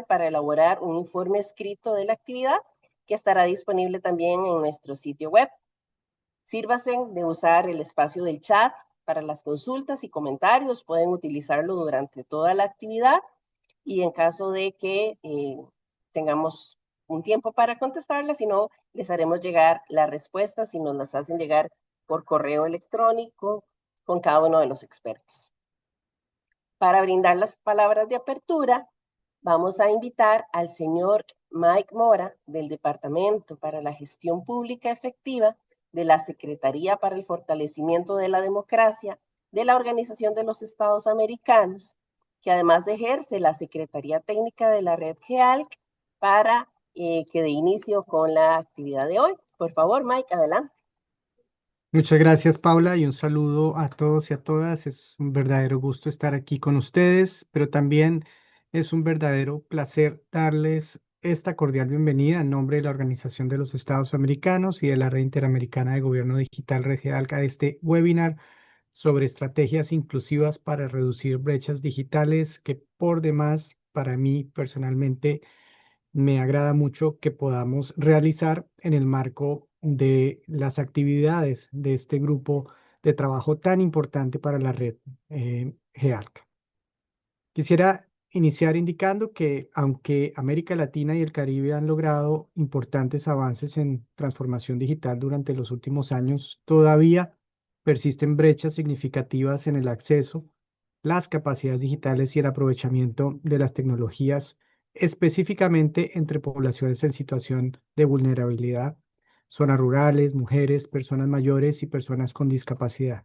para elaborar un informe escrito de la actividad que estará disponible también en nuestro sitio web. Sírvase de usar el espacio del chat para las consultas y comentarios. Pueden utilizarlo durante toda la actividad y en caso de que tengamos un tiempo para contestarlas, si no, les haremos llegar las respuestas y nos las hacen llegar por correo electrónico con cada uno de los expertos. Para brindar las palabras de apertura, vamos a invitar al señor Mike Mora del Departamento para la Gestión Pública Efectiva de la Secretaría para el Fortalecimiento de la Democracia de la Organización de los Estados Americanos, que además ejerce la Secretaría Técnica de la Red GEALC para que dé inicio con la actividad de hoy. Por favor, Mike, adelante. Muchas gracias, Paula, y un saludo a todos y a todas. Es un verdadero gusto estar aquí con ustedes, pero también es un verdadero placer darles esta cordial bienvenida en nombre de la Organización de los Estados Americanos y de la Red Interamericana de Gobierno Digital, Red GEALC, a este webinar sobre estrategias inclusivas para reducir brechas digitales, que por demás, para mí personalmente, me agrada mucho que podamos realizar en el marco de las actividades de este grupo de trabajo tan importante para la red GEALC. Quisiera iniciar indicando que aunque América Latina y el Caribe han logrado importantes avances en transformación digital durante los últimos años, todavía persisten brechas significativas en el acceso, las capacidades digitales y el aprovechamiento de las tecnologías, específicamente entre poblaciones en situación de vulnerabilidad, zonas rurales, mujeres, personas mayores y personas con discapacidad.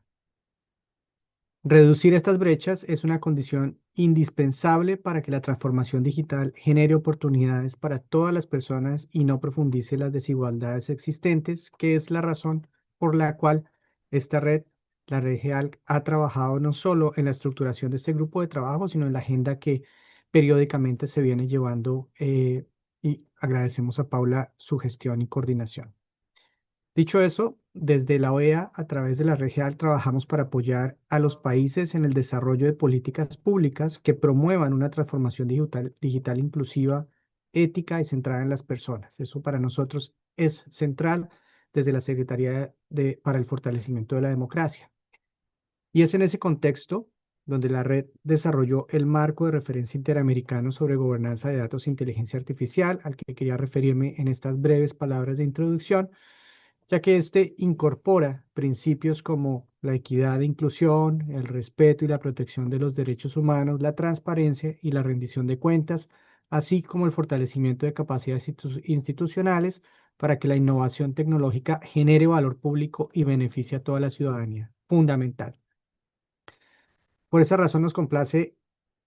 Reducir estas brechas es una condición indispensable para que la transformación digital genere oportunidades para todas las personas y no profundice las desigualdades existentes, que es la razón por la cual esta red, la red GEALC, ha trabajado no solo en la estructuración de este grupo de trabajo, sino en la agenda que periódicamente se viene llevando, y agradecemos a Paula su gestión y coordinación. Dicho eso, desde la OEA, a través de la Red GEALC, trabajamos para apoyar a los países en el desarrollo de políticas públicas que promuevan una transformación digital inclusiva, ética y centrada en las personas. Eso para nosotros es central desde la Secretaría para el Fortalecimiento de la Democracia. Y es en ese contexto donde la red desarrolló el marco de referencia interamericano sobre gobernanza de datos e inteligencia artificial, al que quería referirme en estas breves palabras de introducción, ya que este incorpora principios como la equidad e inclusión, el respeto y la protección de los derechos humanos, la transparencia y la rendición de cuentas, así como el fortalecimiento de capacidades institucionales para que la innovación tecnológica genere valor público y beneficie a toda la ciudadanía. Fundamental. Por esa razón nos complace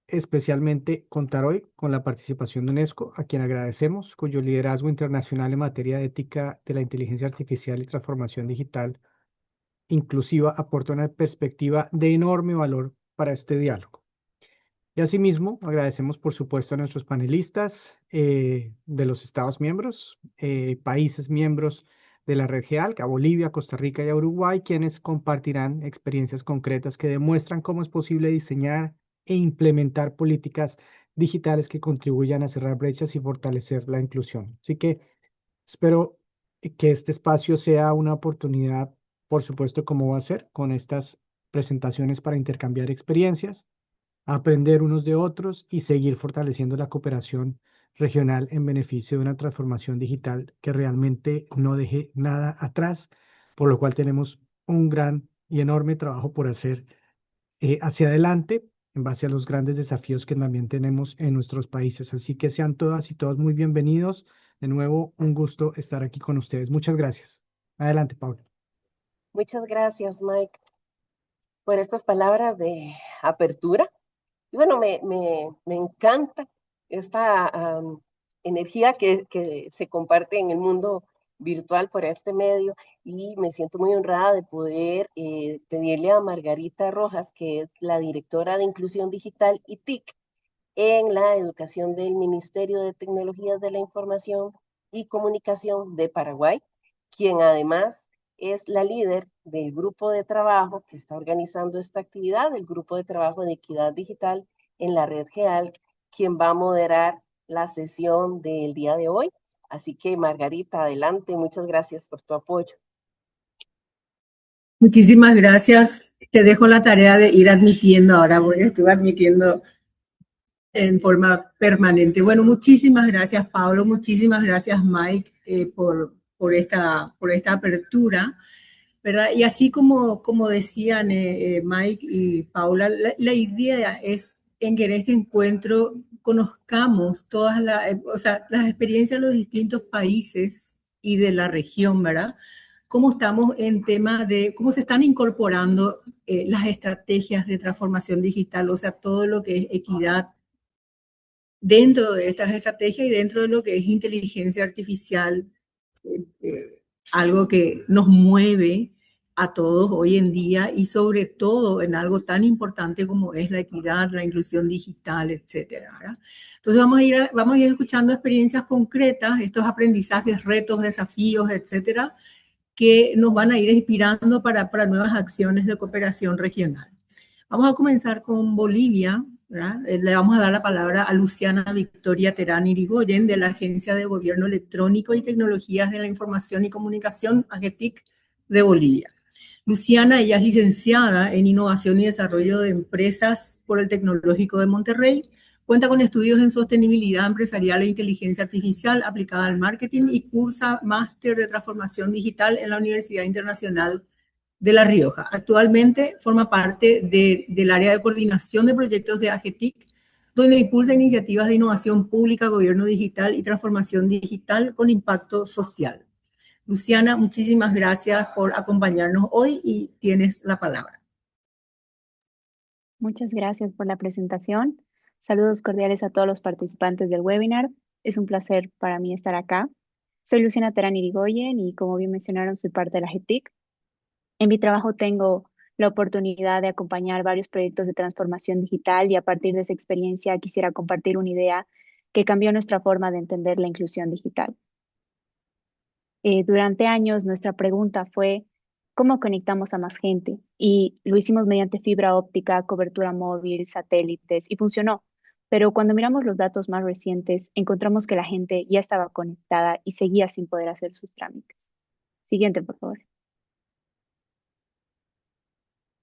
especialmente contar hoy con la participación de UNESCO, a quien agradecemos, cuyo liderazgo internacional en materia de ética de la inteligencia artificial y transformación digital inclusiva aporta una perspectiva de enorme valor para este diálogo. Y asimismo, agradecemos por supuesto a nuestros panelistas de los Estados miembros, países miembros de la red GEALC, a Bolivia, Costa Rica y a Uruguay, quienes compartirán experiencias concretas que demuestran cómo es posible diseñar e implementar políticas digitales que contribuyan a cerrar brechas y fortalecer la inclusión. Así que espero que este espacio sea una oportunidad, por supuesto, como va a ser con estas presentaciones para intercambiar experiencias, aprender unos de otros y seguir fortaleciendo la cooperación regional en beneficio de una transformación digital que realmente no deje nada atrás, por lo cual tenemos un gran y enorme trabajo por hacer hacia adelante en base a los grandes desafíos que también tenemos en nuestros países. Así que sean todas y todos muy bienvenidos. De nuevo, un gusto estar aquí con ustedes. Muchas gracias. Adelante, Paula. Muchas gracias, Mike, por estas palabras de apertura. Y bueno, me encanta esta energía que se comparte en el mundo virtual por este medio y me siento muy honrada de poder pedirle a Margarita Rojas, que es la directora de Inclusión Digital y TIC en la educación del Ministerio de Tecnologías de la Información y Comunicación de Paraguay, quien además es la líder del grupo de trabajo que está organizando esta actividad, el grupo de trabajo de equidad digital en la red GEALC, quien va a moderar la sesión del día de hoy. Así que, Margarita, adelante. Muchas gracias por tu apoyo. Muchísimas gracias. Te dejo la tarea de ir admitiendo ahora, porque estuve admitiendo en forma permanente. Bueno, muchísimas gracias, Pablo. Muchísimas gracias, Mike, por esta apertura, ¿verdad? Y así como decían Mike y Paula, la idea es en que en este encuentro conozcamos todas las experiencias de los distintos países y de la región, ¿verdad? Cómo estamos en tema de cómo se están incorporando las estrategias de transformación digital, o sea, todo lo que es equidad dentro de estas estrategias y dentro de lo que es inteligencia artificial, algo que nos mueve a todos hoy en día y sobre todo en algo tan importante como es la equidad, la inclusión digital, etcétera, ¿verdad? Entonces vamos a ir escuchando experiencias concretas, estos aprendizajes, retos, desafíos, etcétera, que nos van a ir inspirando para nuevas acciones de cooperación regional. Vamos a comenzar con Bolivia, ¿verdad? Le vamos a dar la palabra a Luciana Victoria Terán Irigoyen, de la Agencia de Gobierno Electrónico y Tecnologías de la Información y Comunicación, AGETIC, de Bolivia. Luciana, ella es licenciada en Innovación y Desarrollo de Empresas por el Tecnológico de Monterrey, cuenta con estudios en sostenibilidad empresarial e inteligencia artificial aplicada al marketing y cursa máster de transformación digital en la Universidad Internacional de La Rioja. Actualmente forma parte del área de coordinación de proyectos de AGETIC, donde impulsa iniciativas de innovación pública, gobierno digital y transformación digital con impacto social. Luciana, muchísimas gracias por acompañarnos hoy y tienes la palabra. Muchas gracias por la presentación. Saludos cordiales a todos los participantes del webinar. Es un placer para mí estar acá. Soy Luciana Terán Irigoyen y como bien mencionaron, soy parte de la GETIC. En mi trabajo tengo la oportunidad de acompañar varios proyectos de transformación digital y a partir de esa experiencia quisiera compartir una idea que cambió nuestra forma de entender la inclusión digital. Durante años nuestra pregunta fue, ¿cómo conectamos a más gente? Y lo hicimos mediante fibra óptica, cobertura móvil, satélites y funcionó. Pero cuando miramos los datos más recientes, encontramos que la gente ya estaba conectada y seguía sin poder hacer sus trámites. Siguiente, por favor.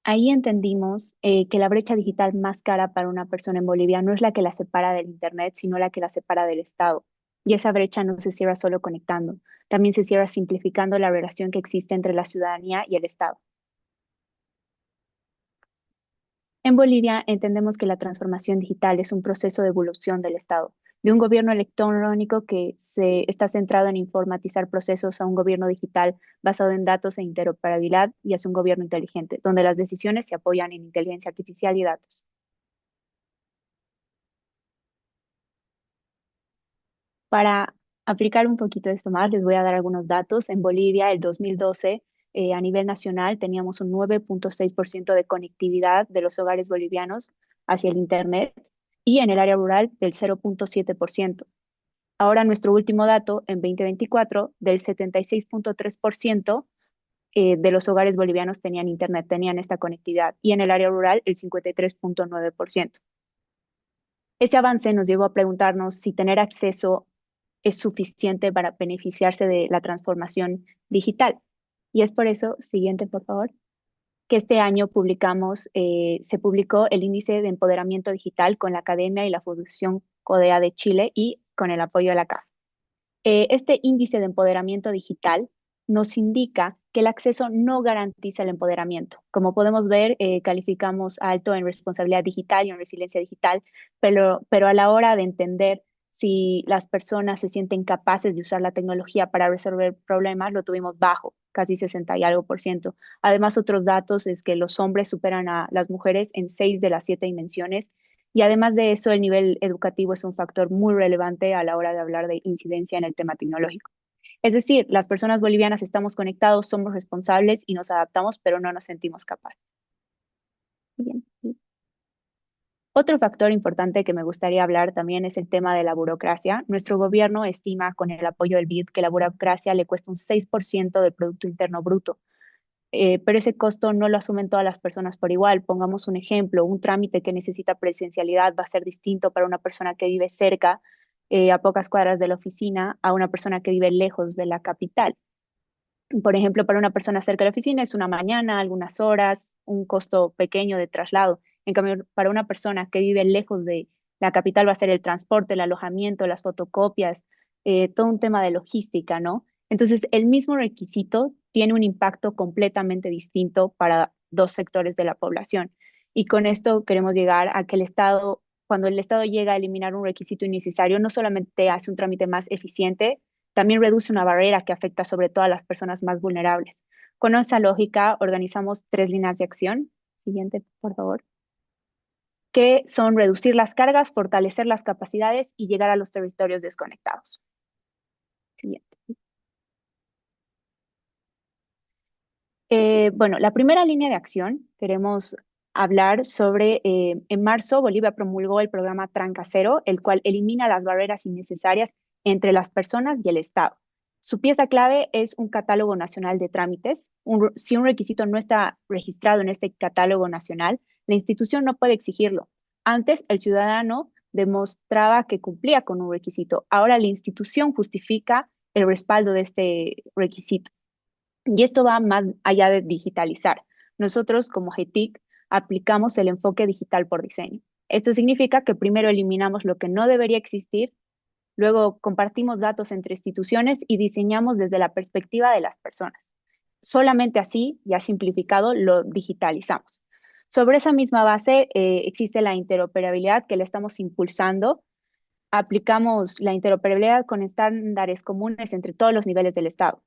Ahí entendimos que la brecha digital más cara para una persona en Bolivia no es la que la separa del Internet, sino la que la separa del Estado. Y esa brecha no se cierra solo conectando, también se cierra simplificando la relación que existe entre la ciudadanía y el Estado. En Bolivia entendemos que la transformación digital es un proceso de evolución del Estado, de un gobierno electrónico que está centrado en informatizar procesos a un gobierno digital basado en datos e interoperabilidad y hacia un gobierno inteligente, donde las decisiones se apoyan en inteligencia artificial y datos. Para aplicar un poquito esto más, les voy a dar algunos datos. En Bolivia, el 2012, a nivel nacional, teníamos un 9.6% de conectividad de los hogares bolivianos hacia el Internet y en el área rural del 0.7%. Ahora nuestro último dato, en 2024, del 76.3% de los hogares bolivianos tenían Internet, tenían esta conectividad y en el área rural el 53.9%. Ese avance nos llevó a preguntarnos si tener acceso es suficiente para beneficiarse de la transformación digital. Y es por eso, siguiente por favor, que este año se publicó el índice de empoderamiento digital con la Academia y la Fundación CODEA de Chile y con el apoyo de la CAF. Este índice de empoderamiento digital nos indica que el acceso no garantiza el empoderamiento. Como podemos ver, calificamos alto en responsabilidad digital y en resiliencia digital, pero a la hora de entender si las personas se sienten capaces de usar la tecnología para resolver problemas, lo tuvimos bajo, casi 60 y algo por ciento. Además, otros datos es que los hombres superan a las mujeres en 6 de las 7 dimensiones y además de eso, el nivel educativo es un factor muy relevante a la hora de hablar de incidencia en el tema tecnológico. Es decir, las personas bolivianas estamos conectados, somos responsables y nos adaptamos, pero no nos sentimos capaces. Bien. Otro factor importante que me gustaría hablar también es el tema de la burocracia. Nuestro gobierno estima con el apoyo del BID que la burocracia le cuesta un 6% del Producto Interno Bruto. Pero ese costo no lo asumen todas las personas por igual. Pongamos un ejemplo, un trámite que necesita presencialidad va a ser distinto para una persona que vive cerca a pocas cuadras de la oficina a una persona que vive lejos de la capital. Por ejemplo, para una persona cerca de la oficina es una mañana, algunas horas, un costo pequeño de traslado. En cambio, para una persona que vive lejos de la capital va a ser el transporte, el alojamiento, las fotocopias, todo un tema de logística, ¿no? Entonces, el mismo requisito tiene un impacto completamente distinto para dos sectores de la población. Y con esto queremos llegar a que el Estado, cuando el Estado llega a eliminar un requisito innecesario, no solamente hace un trámite más eficiente, también reduce una barrera que afecta sobre todo a las personas más vulnerables. Con esa lógica, organizamos 3 líneas de acción. Siguiente, por favor. Que son reducir las cargas, fortalecer las capacidades y llegar a los territorios desconectados. Siguiente. Bueno, la primera línea de acción, queremos hablar sobre, en marzo Bolivia promulgó el programa Tranca Cero, el cual elimina las barreras innecesarias entre las personas y el Estado. Su pieza clave es un catálogo nacional de trámites. Si un requisito no está registrado en este catálogo nacional, la institución no puede exigirlo. Antes, el ciudadano demostraba que cumplía con un requisito. Ahora la institución justifica el respaldo de este requisito. Y esto va más allá de digitalizar. Nosotros, como GETIC, aplicamos el enfoque digital por diseño. Esto significa que primero eliminamos lo que no debería existir, luego compartimos datos entre instituciones y diseñamos desde la perspectiva de las personas. Solamente así, ya simplificado, lo digitalizamos. Sobre esa misma base existe la interoperabilidad que le estamos impulsando. Aplicamos la interoperabilidad con estándares comunes entre todos los niveles del Estado.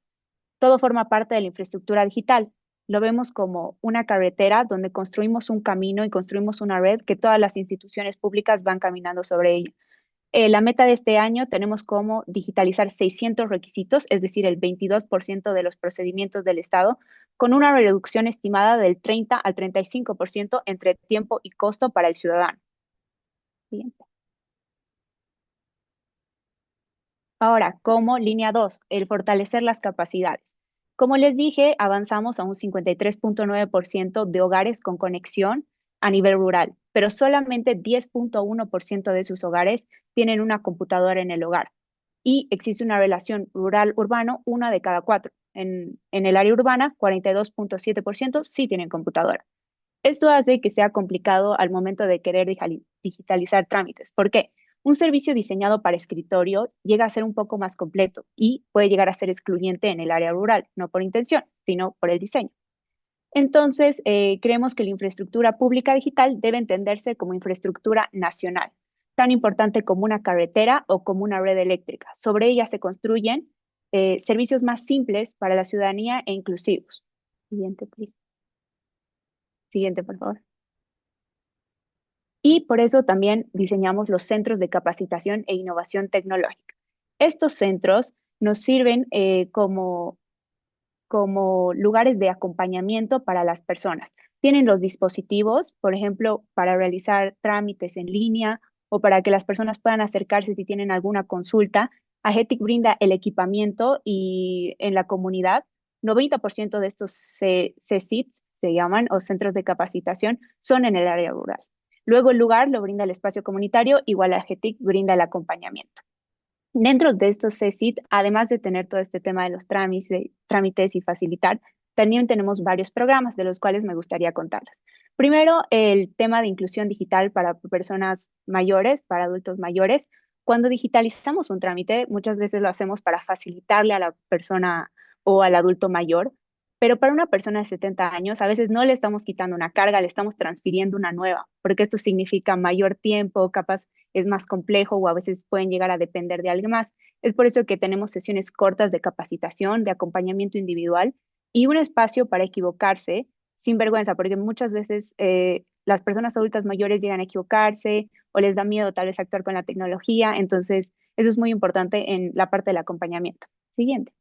Todo forma parte de la infraestructura digital. Lo vemos como una carretera donde construimos un camino y construimos una red que todas las instituciones públicas van caminando sobre ella. La meta de este año tenemos como digitalizar 600 requisitos, es decir, el 22% de los procedimientos del Estado, con una reducción estimada del 30 al 35% entre tiempo y costo para el ciudadano. Siguiente. Ahora, como línea 2, el fortalecer las capacidades. Como les dije, avanzamos a un 53.9% de hogares con conexión a nivel rural, pero solamente 10.1% de sus hogares tienen una computadora en el hogar. Y existe una relación rural-urbano, una de cada 4. En el área urbana, 42.7% sí tienen computadora. Esto hace que sea complicado al momento de querer digitalizar trámites. ¿Por qué? Un servicio diseñado para escritorio llega a ser un poco más completo y puede llegar a ser excluyente en el área rural, no por intención, sino por el diseño. Entonces, creemos que la infraestructura pública digital debe entenderse como infraestructura nacional, tan importante como una carretera o como una red eléctrica. Sobre ella se construyen servicios más simples para la ciudadanía e inclusivos. Siguiente, please. Siguiente, por favor. Y por eso también diseñamos los centros de capacitación e innovación tecnológica. Estos centros nos sirven como lugares de acompañamiento para las personas. Tienen los dispositivos, por ejemplo, para realizar trámites en línea o para que las personas puedan acercarse si tienen alguna consulta. AGETIC brinda el equipamiento y en la comunidad, 90% de estos CSITs, se llaman, o centros de capacitación, son en el área rural. Luego el lugar lo brinda el espacio comunitario, igual AGETIC brinda el acompañamiento. Dentro de estos CSIT, además de tener todo este tema de los trámites y facilitar, también tenemos varios programas de los cuales me gustaría contarles. Primero, el tema de inclusión digital para personas mayores, para adultos mayores. Cuando digitalizamos un trámite, muchas veces lo hacemos para facilitarle a la persona o al adulto mayor, pero para una persona de 70 años, a veces no le estamos quitando una carga, le estamos transfiriendo una nueva, porque esto significa mayor tiempo, capaz es más complejo o a veces pueden llegar a depender de alguien más. Es por eso que tenemos sesiones cortas de capacitación, de acompañamiento individual y un espacio para equivocarse sin vergüenza, porque muchas veces las personas adultas mayores llegan a equivocarse o les da miedo tal vez actuar con la tecnología. Entonces, eso es muy importante en la parte del acompañamiento. Siguiente.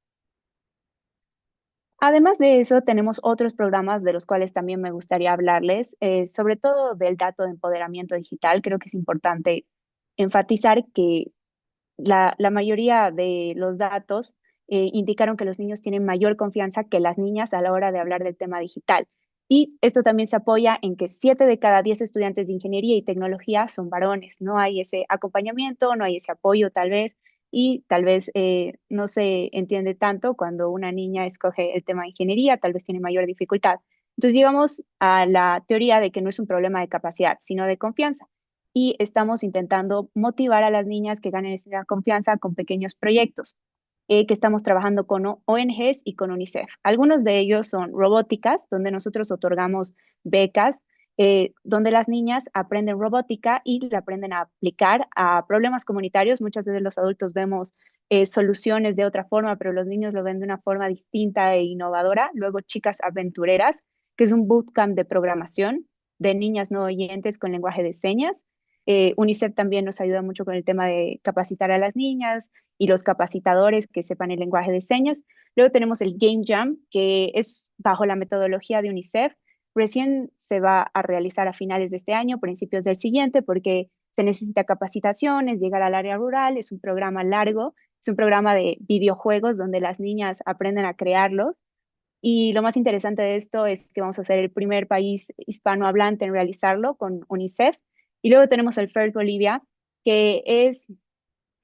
Además de eso, tenemos otros programas de los cuales también me gustaría hablarles, sobre todo del dato de empoderamiento digital. Creo que es importante enfatizar que la mayoría de los datos indicaron que los niños tienen mayor confianza que las niñas a la hora de hablar del tema digital. Y esto también se apoya en que 7 de cada 10 estudiantes de ingeniería y tecnología son varones. No hay ese acompañamiento, no hay ese apoyo tal vez, y tal vez no se entiende tanto cuando una niña escoge el tema de ingeniería, tal vez tiene mayor dificultad. Entonces llegamos a la teoría de que no es un problema de capacidad, sino de confianza. Y estamos intentando motivar a las niñas que ganen esa confianza con pequeños proyectos que estamos trabajando con ONGs y con UNICEF. Algunos de ellos son robóticas, donde nosotros otorgamos becas, donde las niñas aprenden robótica y la aprenden a aplicar a problemas comunitarios. Muchas veces los adultos vemos soluciones de otra forma, pero los niños lo ven de una forma distinta e innovadora. Luego, Chicas Aventureras, que es un bootcamp de programación de niñas no oyentes con lenguaje de señas. UNICEF también nos ayuda mucho con el tema de capacitar a las niñas y los capacitadores que sepan el lenguaje de señas. Luego tenemos el Game Jam, que es bajo la metodología de UNICEF. Recién se va a realizar a finales de este año, principios del siguiente, porque se necesita capacitaciones, llegar al área rural, es un programa largo, es un programa de videojuegos donde las niñas aprenden a crearlos. Y lo más interesante de esto es que vamos a ser el primer país hispanohablante en realizarlo con UNICEF. Y luego tenemos el FIRST Bolivia, que es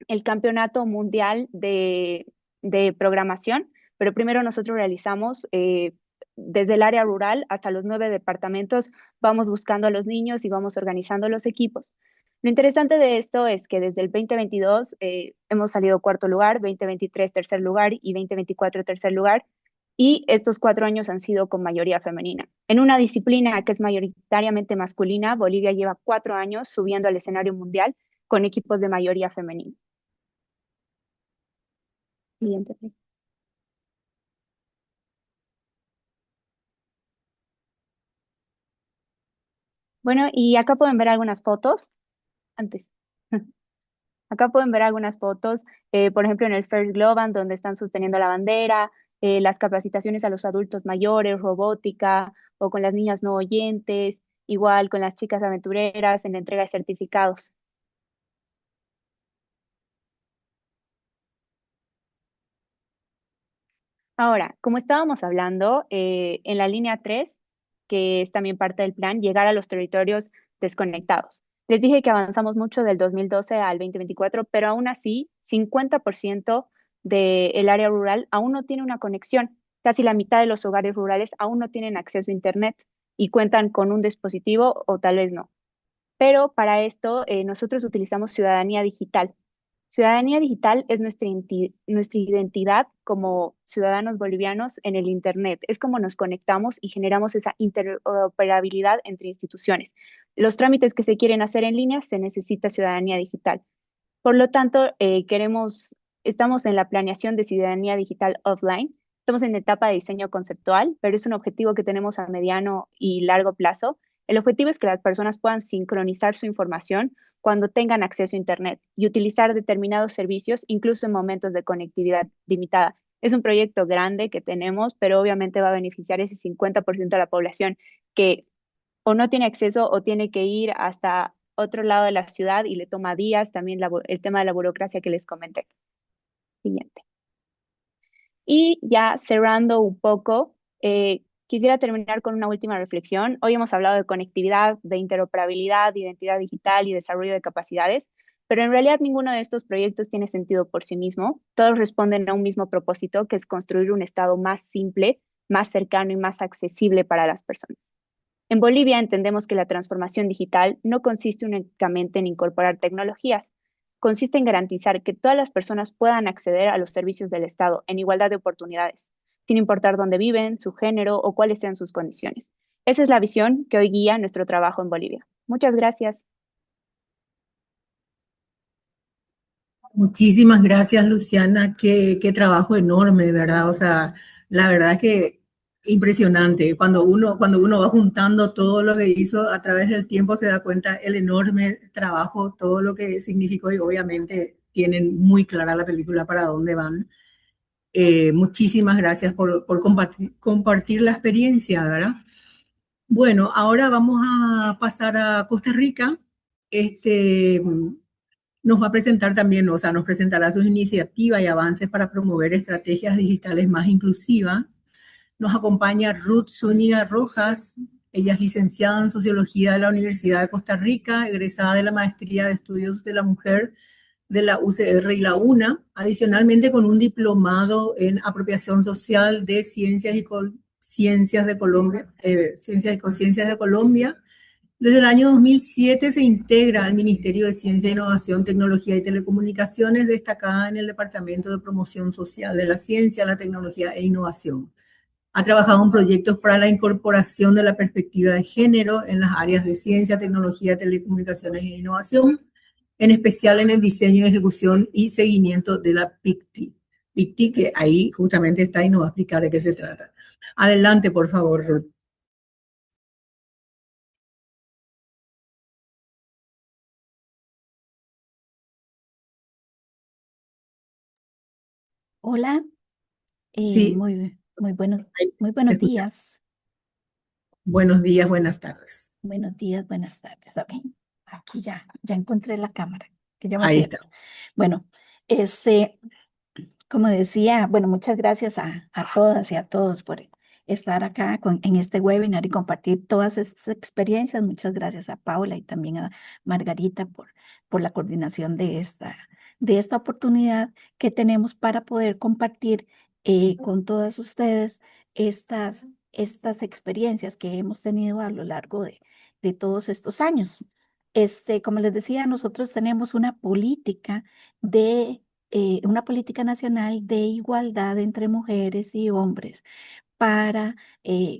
el campeonato mundial de programación, pero primero nosotros realizamos desde el área rural hasta los 9 departamentos, vamos buscando a los niños y vamos organizando los equipos. Lo interesante de esto es que desde el 2022 hemos salido cuarto lugar, 2023 tercer lugar y 2024 tercer lugar, y estos 4 años han sido con mayoría femenina. En una disciplina que es mayoritariamente masculina, Bolivia lleva 4 años subiendo al escenario mundial con equipos de mayoría femenina. Siguiente, please. Bueno, y acá pueden ver algunas fotos. Antes. Acá pueden ver algunas fotos, por ejemplo, en el First Global, donde están sosteniendo la bandera, las capacitaciones a los adultos mayores, robótica, o con las niñas no oyentes, igual con las chicas aventureras en la entrega de certificados. Ahora, como estábamos hablando, en la línea 3, que es también parte del plan, llegar a los territorios desconectados. Les dije que avanzamos mucho del 2012 al 2024, pero aún así, 50% del área rural aún no tiene una conexión. Casi la mitad de los hogares rurales aún no tienen acceso a Internet y cuentan con un dispositivo o tal vez no. Pero para esto, nosotros utilizamos ciudadanía digital. Ciudadanía digital es nuestra identidad como ciudadanos bolivianos en el Internet. Es como nos conectamos y generamos esa interoperabilidad entre instituciones. Los trámites que se quieren hacer en línea se necesita ciudadanía digital. Por lo tanto, estamos en la planeación de ciudadanía digital offline. Estamos en etapa de diseño conceptual, pero es un objetivo que tenemos a mediano y largo plazo. El objetivo es que las personas puedan sincronizar su información cuando tengan acceso a Internet y utilizar determinados servicios, incluso en momentos de conectividad limitada. Es un proyecto grande que tenemos, pero obviamente va a beneficiar ese 50% de la población que o no tiene acceso o tiene que ir hasta otro lado de la ciudad y le toma días. También el tema de la burocracia que les comenté. Siguiente. Y ya cerrando un poco, quisiera terminar con una última reflexión. Hoy hemos hablado de conectividad, de interoperabilidad, de identidad digital y desarrollo de capacidades, pero en realidad ninguno de estos proyectos tiene sentido por sí mismo. Todos responden a un mismo propósito, que es construir un Estado más simple, más cercano y más accesible para las personas. En Bolivia entendemos que la transformación digital no consiste únicamente en incorporar tecnologías, consiste en garantizar que todas las personas puedan acceder a los servicios del Estado en igualdad de oportunidades, sin importar dónde viven, su género o cuáles sean sus condiciones. Esa es la visión que hoy guía nuestro trabajo en Bolivia. Muchas gracias. Muchísimas gracias, Luciana. Qué trabajo enorme, ¿verdad? O sea, la verdad es que impresionante. Cuando uno va juntando todo lo que hizo a través del tiempo, se da cuenta el enorme trabajo, todo lo que significó y obviamente tienen muy clara la película para dónde van. Muchísimas gracias por compartir la experiencia, ¿verdad? Bueno, ahora vamos a pasar a Costa Rica. Este, nos va a presentar también, o sea, nos presentará sus iniciativas y avances para promover estrategias digitales más inclusivas. Nos acompaña Ruth Zúñiga Rojas. Ella es licenciada en Sociología de la Universidad de Costa Rica, egresada de la Maestría de Estudios de la Mujer de la UCR y la UNA, adicionalmente con un diplomado en Apropiación Social de Ciencias de Colombia, Ciencias y Conciencias de Colombia. Desde el año 2007 se integra al Ministerio de Ciencia, Innovación, Tecnología y Telecomunicaciones, destacada en el Departamento de Promoción Social de la Ciencia, la Tecnología e Innovación. Ha trabajado en proyectos para la incorporación de la perspectiva de género en las áreas de ciencia, tecnología, telecomunicaciones e innovación, en especial en el diseño, ejecución y seguimiento de la PICTI. PICTI, que ahí justamente está y nos va a explicar de qué se trata. Adelante, por favor, Ruth. Hola, Sí, muy buenos te escuchamos. días. Buenos días, buenas tardes. Buenos días, buenas tardes. Ok, aquí ya encontré la cámara, que llama Ahí tiempo. está. Bueno, como decía, bueno, muchas gracias a todas y a todos por estar acá en este webinar y compartir todas estas experiencias. Muchas gracias a Paula y también a Margarita por la coordinación de esta oportunidad que tenemos para poder compartir con todas ustedes estas experiencias que hemos tenido a lo largo de todos estos años. Como les decía, nosotros tenemos una política nacional de igualdad entre mujeres y hombres para,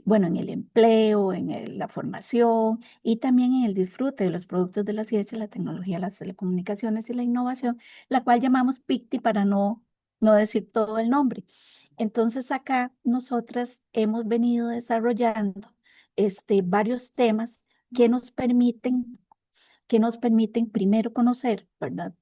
bueno, en el empleo, la formación y también en el disfrute de los productos de la ciencia, la tecnología, las telecomunicaciones y la innovación, la cual llamamos PICTI para no decir todo el nombre. Entonces acá nosotras hemos venido desarrollando varios temas que nos permiten primero conocer, ¿verdad?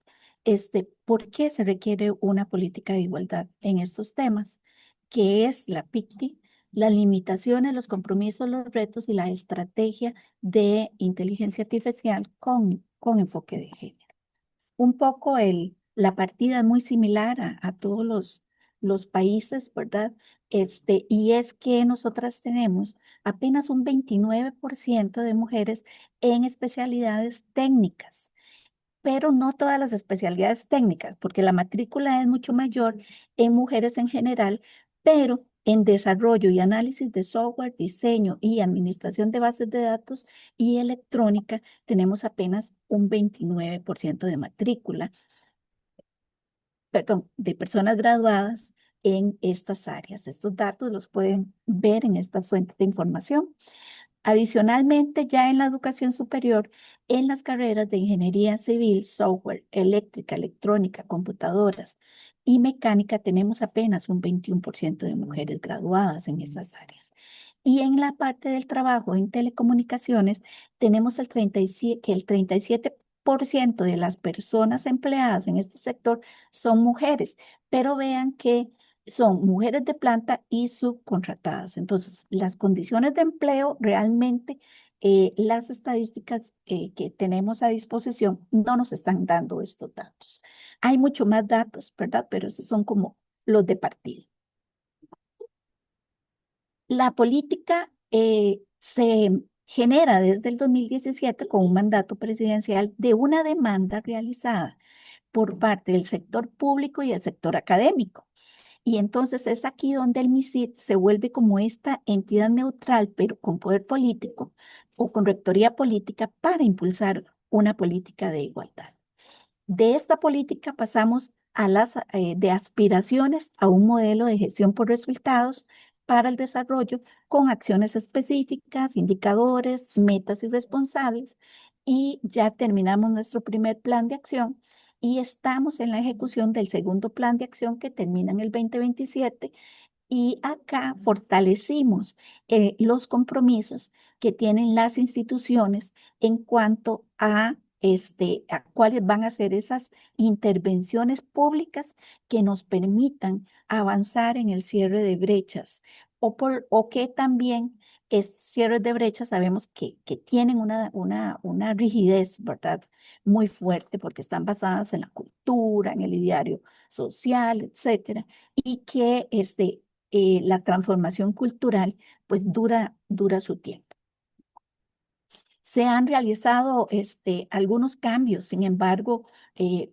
¿Por qué se requiere una política de igualdad en estos temas? ¿Qué es la PICTI? Las limitaciones, los compromisos, los retos y la estrategia de inteligencia artificial con enfoque de género. Un poco la partida es muy similar a todos los países, ¿verdad? Y es que nosotras tenemos apenas un 29% de mujeres en especialidades técnicas, pero no todas las especialidades técnicas, porque la matrícula es mucho mayor en mujeres en general, pero en desarrollo y análisis de software, diseño y administración de bases de datos y electrónica, tenemos apenas un 29% de matrícula, perdón, de personas graduadas en estas áreas. Estos datos los pueden ver en esta fuente de información. Adicionalmente, ya en la educación superior, en las carreras de ingeniería civil, software, eléctrica, electrónica, computadoras y mecánica, tenemos apenas un 21% de mujeres graduadas en esas áreas. Y en la parte del trabajo en telecomunicaciones, tenemos que el 37% de las personas empleadas en este sector son mujeres, pero vean que son mujeres de planta y subcontratadas. Entonces, las condiciones de empleo realmente, las estadísticas que tenemos a disposición no nos están dando estos datos. Hay mucho más datos, ¿verdad? Pero estos son como los de partida. La política se genera desde el 2017 con un mandato presidencial de una demanda realizada por parte del sector público y el sector académico. Y entonces es aquí donde el MISIT se vuelve como esta entidad neutral, pero con poder político o con rectoría política para impulsar una política de igualdad. De esta política pasamos de aspiraciones a un modelo de gestión por resultados para el desarrollo con acciones específicas, indicadores, metas y responsables. Y ya terminamos nuestro primer plan de acción y estamos en la ejecución del segundo plan de acción que termina en el 2027. Y acá fortalecimos los compromisos que tienen las instituciones en cuanto a cuáles van a ser esas intervenciones públicas que nos permitan avanzar en el cierre de brechas o que también cierres de brechas sabemos que tienen una rigidez, ¿verdad? Muy fuerte porque están basadas en la cultura, en el ideario social, etcétera, y que la transformación cultural pues dura su tiempo. Se han realizado algunos cambios, sin embargo,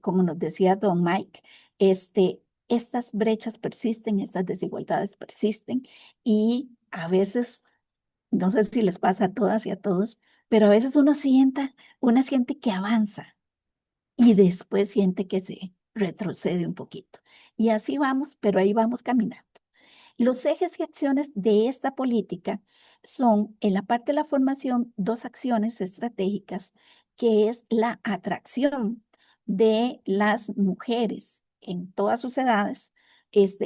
como nos decía don Mike, estas brechas persisten, estas desigualdades persisten y a veces, no sé si les pasa a todas y a todos, pero a veces una siente que avanza y después siente que se retrocede un poquito. Y así vamos, pero ahí vamos caminando. Los ejes y acciones de esta política son, en la parte de la formación, dos acciones estratégicas, que es la atracción de las mujeres en todas sus edades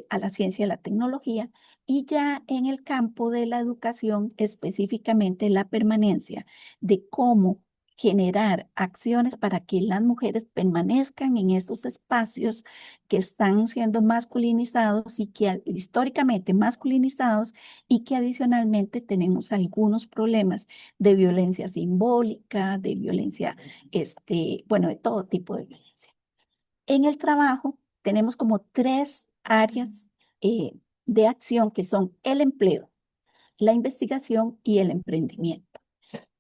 a la ciencia y la tecnología, y ya en el campo de la educación, específicamente la permanencia de cómo generar acciones para que las mujeres permanezcan en estos espacios que están siendo masculinizados y que históricamente masculinizados y que adicionalmente tenemos algunos problemas de violencia simbólica, de violencia, bueno, de todo tipo de violencia. En el trabajo tenemos como tres áreas de acción que son el empleo, la investigación y el emprendimiento.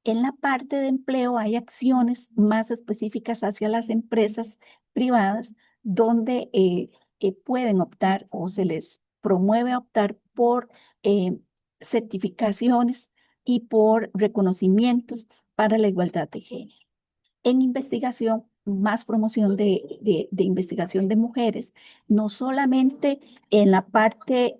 En la parte de empleo hay acciones más específicas hacia las empresas privadas donde pueden optar o se les promueve optar por eh, certificaciones y por reconocimientos para la igualdad de género. En investigación, más promoción de investigación de mujeres, no solamente en la parte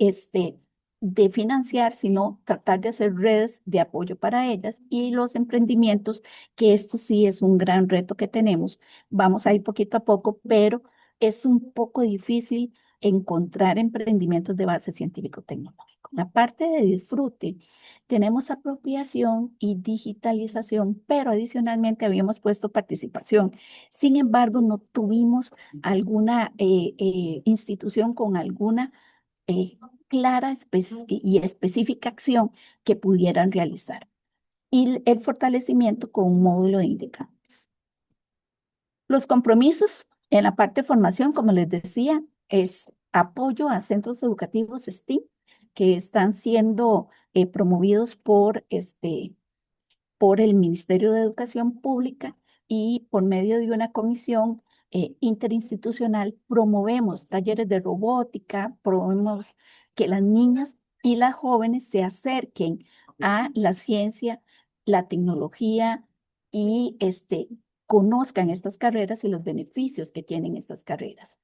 de financiar, sino tratar de hacer redes de apoyo para ellas y los emprendimientos, que esto sí es un gran reto que tenemos. Vamos a ir poquito a poco, pero es un poco difícil encontrar emprendimientos de base científico-tecnológico. La parte de disfrute, tenemos apropiación y digitalización, pero adicionalmente habíamos puesto participación. Sin embargo, no tuvimos alguna institución con alguna clara y específica acción que pudieran realizar. Y el fortalecimiento con un módulo de indicadores. Los compromisos en la parte de formación, como les decía, es apoyo a centros educativos STEAM que están siendo promovidos por el Ministerio de Educación Pública y por medio de una comisión interinstitucional promovemos talleres de robótica, promovemos que las niñas y las jóvenes se acerquen a la ciencia, la tecnología y conozcan estas carreras y los beneficios que tienen estas carreras.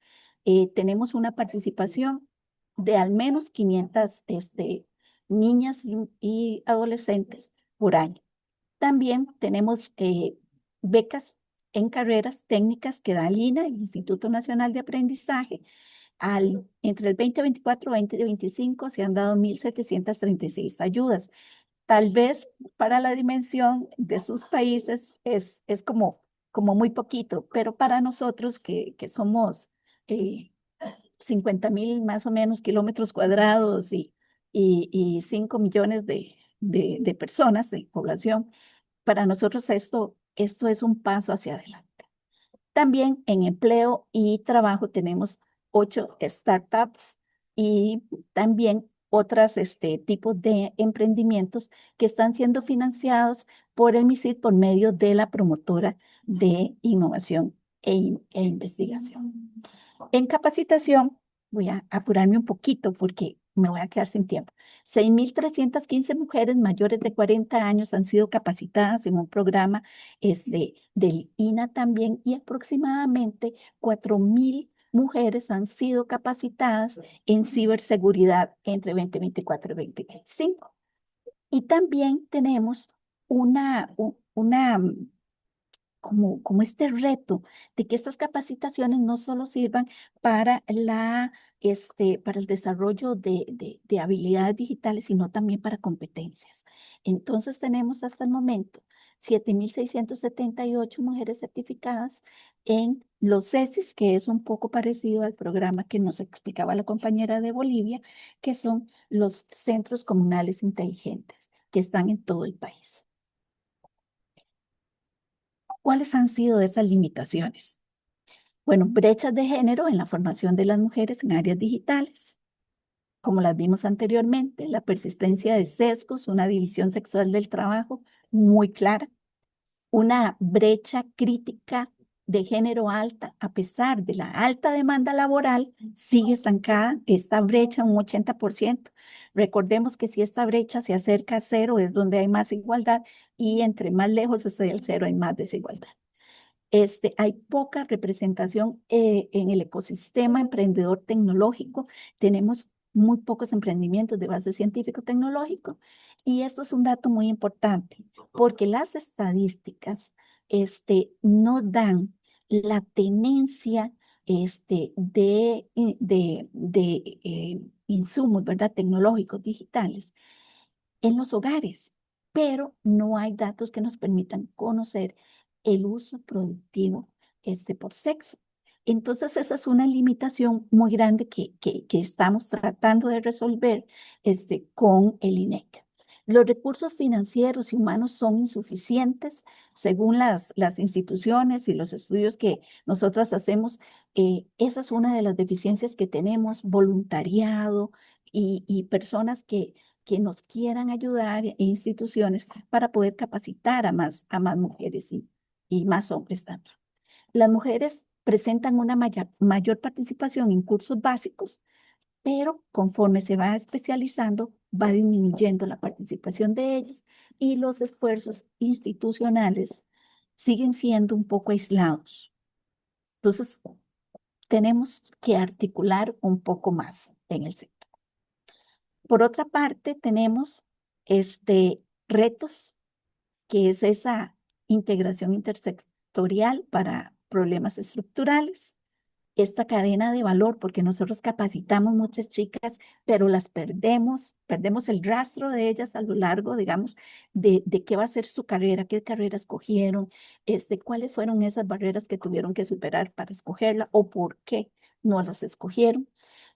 Tenemos una participación de al menos 500 niñas y adolescentes por año. También tenemos becas en carreras técnicas que da el INA, el Instituto Nacional de Aprendizaje. Entre el 2024 y 2025 se han dado 1.736 ayudas. Tal vez para la dimensión de sus países es como muy poquito, pero para nosotros que somos 50.000 más o menos kilómetros cuadrados y 5 millones de personas, de población, para nosotros esto es un paso hacia adelante. También en empleo y trabajo tenemos 8 startups y también otros tipos de emprendimientos que están siendo financiados por el MISID por medio de la promotora de innovación e investigación. En capacitación, voy a apurarme un poquito porque me voy a quedar sin tiempo. 6.315 mujeres mayores de 40 años han sido capacitadas en un programa del INA también y aproximadamente 4.000 mujeres han sido capacitadas en ciberseguridad entre 2024 y 2025. Y también tenemos una como este reto de que estas capacitaciones no solo sirvan para para el desarrollo de habilidades digitales, sino también para competencias. Entonces tenemos hasta el momento 7.678 mujeres certificadas en los CESIS, que es un poco parecido al programa que nos explicaba la compañera de Bolivia, que son los centros comunales inteligentes que están en todo el país. ¿Cuáles han sido esas limitaciones? Bueno, brechas de género en la formación de las mujeres en áreas digitales, como las vimos anteriormente, la persistencia de sesgos, una división sexual del trabajo muy clara, una brecha crítica de género alta, a pesar de la alta demanda laboral, sigue estancada esta brecha un 80%. Recordemos que si esta brecha se acerca a cero es donde hay más igualdad y entre más lejos esté del cero hay más desigualdad. Hay poca representación en el ecosistema emprendedor tecnológico. Tenemos muy pocos emprendimientos de base científico-tecnológico. Y esto es un dato muy importante, porque las estadísticas nos dan la tenencia de insumos, ¿verdad? Tecnológicos digitales en los hogares, pero no hay datos que nos permitan conocer el uso productivo por sexo. Entonces, esa es una limitación muy grande que estamos tratando de resolver con el INEC. Los recursos financieros y humanos son insuficientes según las instituciones y los estudios que nosotras hacemos. Esa es una de las deficiencias que tenemos, voluntariado y personas que nos quieran ayudar e instituciones para poder capacitar a más mujeres y más hombres también. Las mujeres presentan una mayor participación en cursos básicos, pero conforme se va especializando, va disminuyendo la participación de ellas y los esfuerzos institucionales siguen siendo un poco aislados. Entonces, tenemos que articular un poco más en el sector. Por otra parte, tenemos retos, que es esa integración intersectorial para problemas estructurales, esta cadena de valor, porque nosotros capacitamos muchas chicas, pero las perdemos el rastro de ellas a lo largo, digamos, de qué va a ser su carrera, qué carrera escogieron, cuáles fueron esas barreras que tuvieron que superar para escogerla o por qué no las escogieron.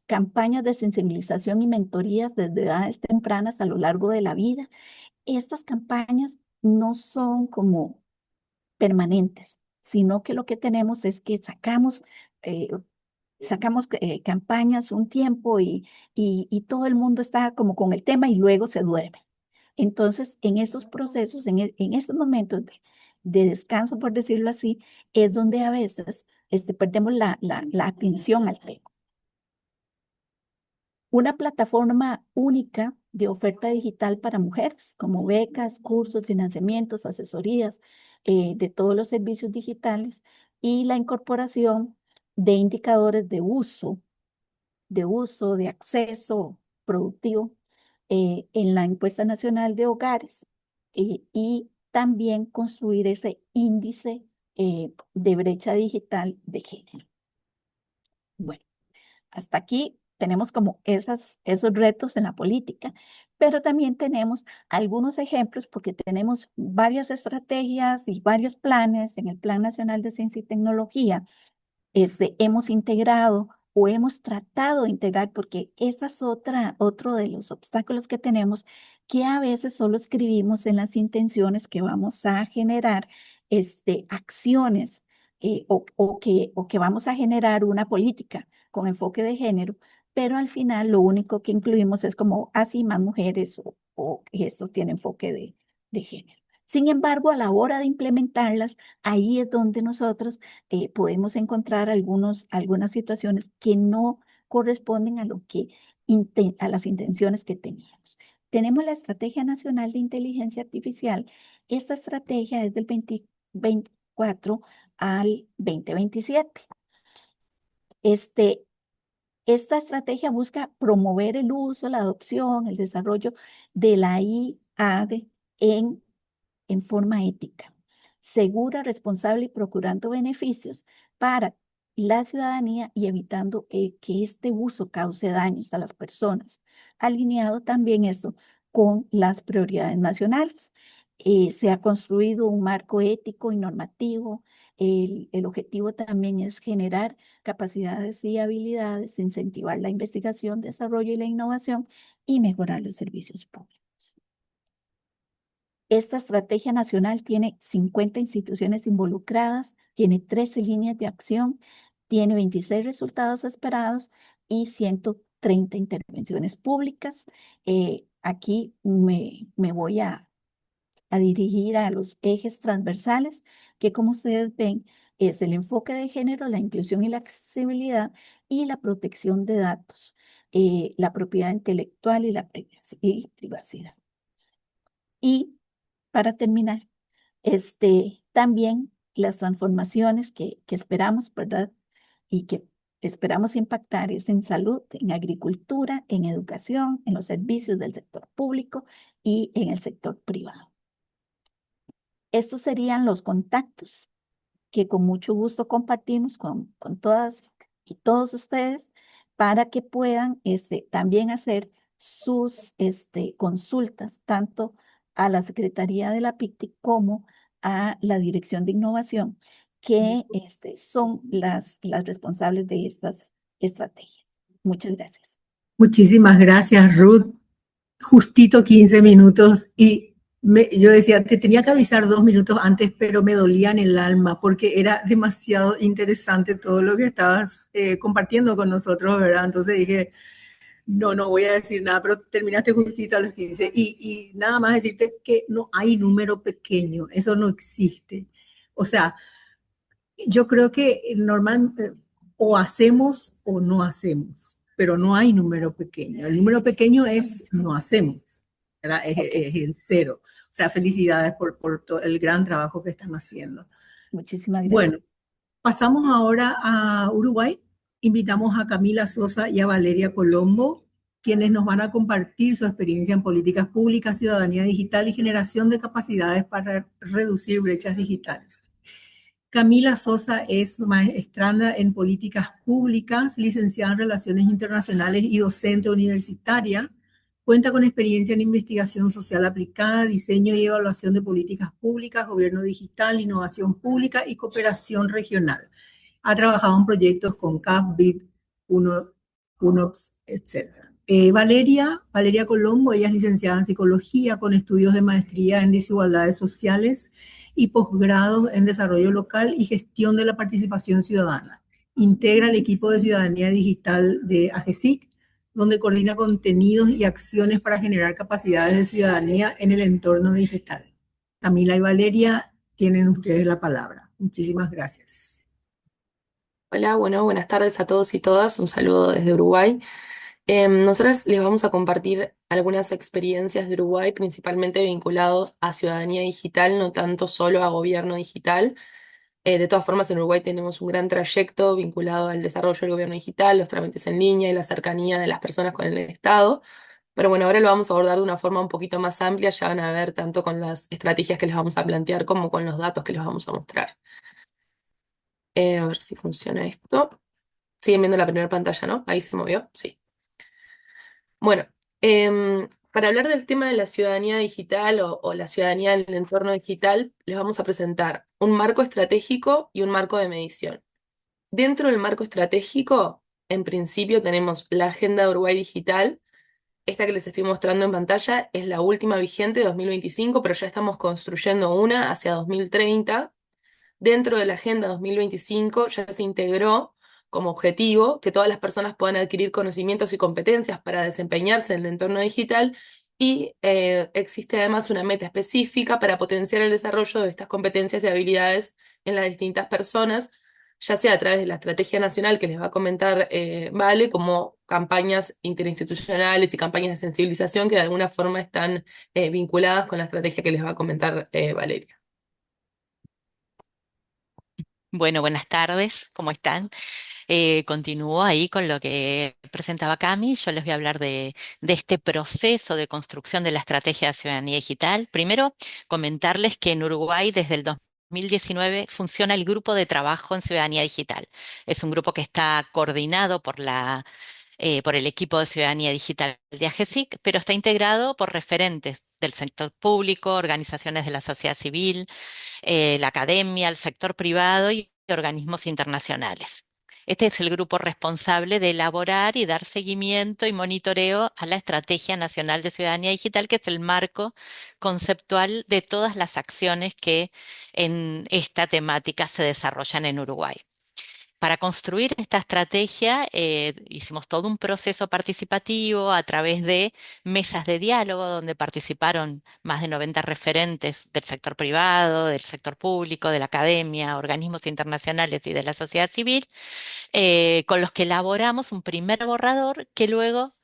Campañas de sensibilización y mentorías desde edades tempranas a lo largo de la vida. Estas campañas no son como permanentes, sino que lo que tenemos es que eh, sacamos campañas un tiempo y todo el mundo está como con el tema y luego se duerme. Entonces, en esos procesos, en estos momentos de descanso, por decirlo así, es donde a veces perdemos la atención al tema. Una plataforma única de oferta digital para mujeres, como becas, cursos, financiamientos, asesorías de todos los servicios digitales y la incorporación de indicadores de acceso productivo en la encuesta nacional de hogares y también construir ese índice de brecha digital de género. Bueno. Hasta aquí tenemos como esos retos en la política, pero también tenemos algunos ejemplos porque tenemos varias estrategias y varios planes en el Plan Nacional de Ciencia y Tecnología. Hemos integrado o hemos tratado de integrar, porque esa es otro de los obstáculos que tenemos, que a veces solo escribimos en las intenciones que vamos a generar acciones o que vamos a generar una política con enfoque de género, pero al final lo único que incluimos es como así más mujeres o que estos tienen enfoque de género. Sin embargo, a la hora de implementarlas, ahí es donde nosotros podemos encontrar algunas situaciones que no corresponden a a las intenciones que teníamos. Tenemos la Estrategia Nacional de Inteligencia Artificial. Esta estrategia es del 2024 al 2027. Esta estrategia busca promover el uso, la adopción, el desarrollo de la IA en forma ética, segura, responsable y procurando beneficios para la ciudadanía y evitando que este uso cause daños a las personas. Alineado también esto con las prioridades nacionales. Se ha construido un marco ético y normativo. El objetivo también es generar capacidades y habilidades, incentivar la investigación, desarrollo y la innovación y mejorar los servicios públicos. Esta estrategia nacional tiene 50 instituciones involucradas, tiene 13 líneas de acción, tiene 26 resultados esperados y 130 30 intervenciones públicas. Aquí me voy a dirigir a los ejes transversales, que como ustedes ven, es el enfoque de género, la inclusión y la accesibilidad y la protección de datos, la propiedad intelectual y la privacidad. Y para terminar, también las transformaciones que esperamos, ¿verdad? Y que esperamos impactar es en salud, en agricultura, en educación, en los servicios del sector público y en el sector privado. Estos serían los contactos que con mucho gusto compartimos con todas y todos ustedes para que puedan también hacer sus consultas tanto a la Secretaría de la PICTI como a la Dirección de Innovación, que son las responsables de estas estrategias. Muchas gracias. Muchísimas gracias, Ruth. Justito 15 minutos y yo decía, te tenía que avisar 2 minutos antes, pero me dolía en el alma porque era demasiado interesante todo lo que estabas compartiendo con nosotros, ¿verdad? Entonces dije, no voy a decir nada, pero terminaste justito a los 15. Y nada más decirte que no hay número pequeño, eso no existe. O sea, yo creo que o hacemos o no hacemos, pero no hay número pequeño. El número pequeño es no hacemos, ¿verdad? Es el cero. O sea, felicidades por todo el gran trabajo que están haciendo. Muchísimas gracias. Bueno, pasamos ahora a Uruguay. Invitamos a Camila Sosa y a Valeria Colombo, quienes nos van a compartir su experiencia en políticas públicas, ciudadanía digital y generación de capacidades para reducir brechas digitales. Camila Sosa es maestranda en políticas públicas, licenciada en Relaciones Internacionales y docente universitaria. Cuenta con experiencia en investigación social aplicada, diseño y evaluación de políticas públicas, gobierno digital, innovación pública y cooperación regional. Ha trabajado en proyectos con CAF, BID, UNOPS, etc. Valeria Colombo, ella es licenciada en psicología con estudios de maestría en desigualdades sociales y posgrado en desarrollo local y gestión de la participación ciudadana. Integra el equipo de ciudadanía digital de AGESIC, donde coordina contenidos y acciones para generar capacidades de ciudadanía en el entorno digital. Camila y Valeria, tienen ustedes la palabra. Muchísimas gracias. Hola, buenas tardes a todos y todas. Un saludo desde Uruguay. Nosotros les vamos a compartir algunas experiencias de Uruguay, principalmente vinculados a ciudadanía digital, no tanto solo a gobierno digital. De todas formas, en Uruguay tenemos un gran trayecto vinculado al desarrollo del gobierno digital, los trámites en línea y la cercanía de las personas con el Estado. Pero bueno, ahora lo vamos a abordar de una forma un poquito más amplia, ya van a ver tanto con las estrategias que les vamos a plantear como con los datos que les vamos a mostrar. A ver si funciona esto. Siguen viendo la primera pantalla, ¿no? Ahí se movió, sí. Bueno, para hablar del tema de la ciudadanía digital o la ciudadanía en el entorno digital, les vamos a presentar un marco estratégico y un marco de medición. Dentro del marco estratégico, en principio tenemos la Agenda de Uruguay Digital. Esta que les estoy mostrando en pantalla es la última vigente de 2025, pero ya estamos construyendo una hacia 2030. Dentro de la Agenda 2025 ya se integró como objetivo que todas las personas puedan adquirir conocimientos y competencias para desempeñarse en el entorno digital y existe además una meta específica para potenciar el desarrollo de estas competencias y habilidades en las distintas personas, ya sea a través de la estrategia nacional que les va a comentar Vale, como campañas interinstitucionales y campañas de sensibilización que de alguna forma están vinculadas con la estrategia que les va a comentar Valeria. Bueno, buenas tardes, ¿cómo están? Continúo ahí con lo que presentaba Cami. Yo les voy a hablar de este proceso de construcción de la estrategia de ciudadanía digital. Primero, comentarles que en Uruguay desde el 2019 funciona el grupo de trabajo en ciudadanía digital. Es un grupo que está coordinado por el equipo de ciudadanía digital de AGESIC, pero está integrado por referentes del sector público, organizaciones de la sociedad civil, la academia, el sector privado y organismos internacionales. Este es el grupo responsable de elaborar y dar seguimiento y monitoreo a la Estrategia Nacional de Ciudadanía Digital, que es el marco conceptual de todas las acciones que en esta temática se desarrollan en Uruguay. para construir esta estrategia hicimos todo un proceso participativo a través de mesas de diálogo donde participaron más de 90 referentes del sector privado, del sector público, de la academia, organismos internacionales y de la sociedad civil, con los que elaboramos un primer borrador que luego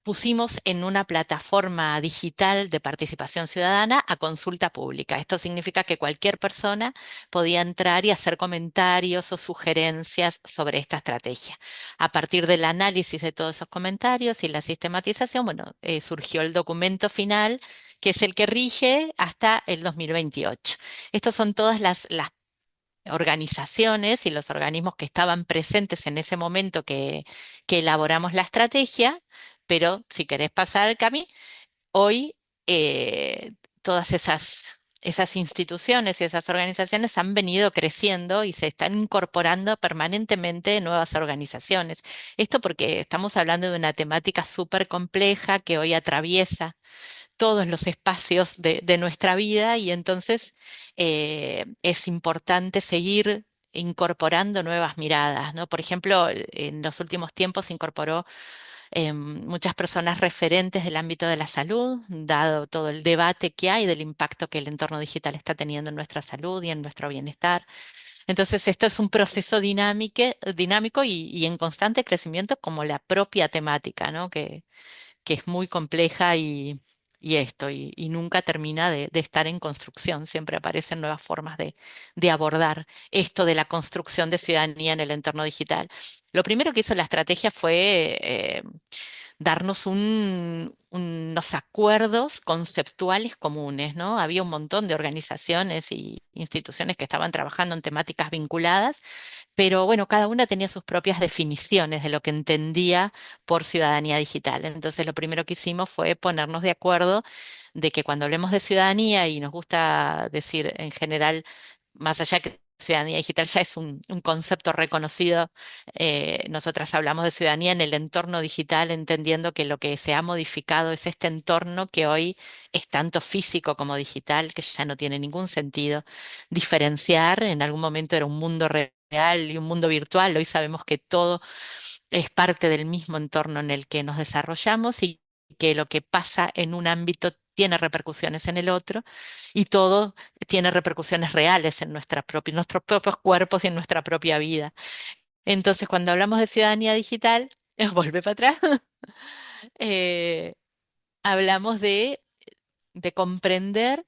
pusimos en una plataforma digital de participación ciudadana a consulta pública. Esto significa que cualquier persona podía entrar y hacer comentarios o sugerencias sobre esta estrategia. A partir del análisis de todos esos comentarios y la sistematización, bueno, surgió el documento final, que es el que rige hasta el 2028. Estos son todas las organizaciones y los organismos que estaban presentes en ese momento que elaboramos la estrategia, pero si querés pasar, Cami, hoy todas esas instituciones y esas organizaciones han venido creciendo y se están incorporando permanentemente nuevas organizaciones. Esto porque estamos hablando de una temática súper compleja que hoy atraviesa todos los espacios de nuestra vida y entonces es importante seguir incorporando nuevas miradas, ¿no? Por ejemplo, en los últimos tiempos se incorporó muchas personas referentes del ámbito de la salud, dado todo el debate que hay del impacto que el entorno digital está teniendo en nuestra salud y en nuestro bienestar. Entonces, esto es un proceso dinámico y en constante crecimiento como la propia temática, ¿no? Que es muy compleja y nunca termina de estar en construcción. Siempre aparecen nuevas formas de abordar esto de la construcción de ciudadanía en el entorno digital. Lo primero que hizo la estrategia fue darnos unos acuerdos conceptuales comunes, ¿no? Había un montón de organizaciones y instituciones que estaban trabajando en temáticas vinculadas, pero bueno, cada una tenía sus propias definiciones de lo que entendía por ciudadanía digital. Entonces, lo primero que hicimos fue ponernos de acuerdo de que cuando hablemos de ciudadanía, y nos gusta decir en general, más allá que ciudadanía digital ya es un concepto reconocido, nosotras hablamos de ciudadanía en el entorno digital, entendiendo que lo que se ha modificado es este entorno que hoy es tanto físico como digital, que ya no tiene ningún sentido diferenciar. En algún momento era un mundo real y un mundo virtual. Hoy sabemos que todo es parte del mismo entorno en el que nos desarrollamos y que lo que pasa en un ámbito tiene repercusiones en el otro y todo tiene repercusiones reales en nuestros propios cuerpos y en nuestra propia vida. Entonces, cuando hablamos de ciudadanía digital, vuelve para atrás, eh, hablamos de comprender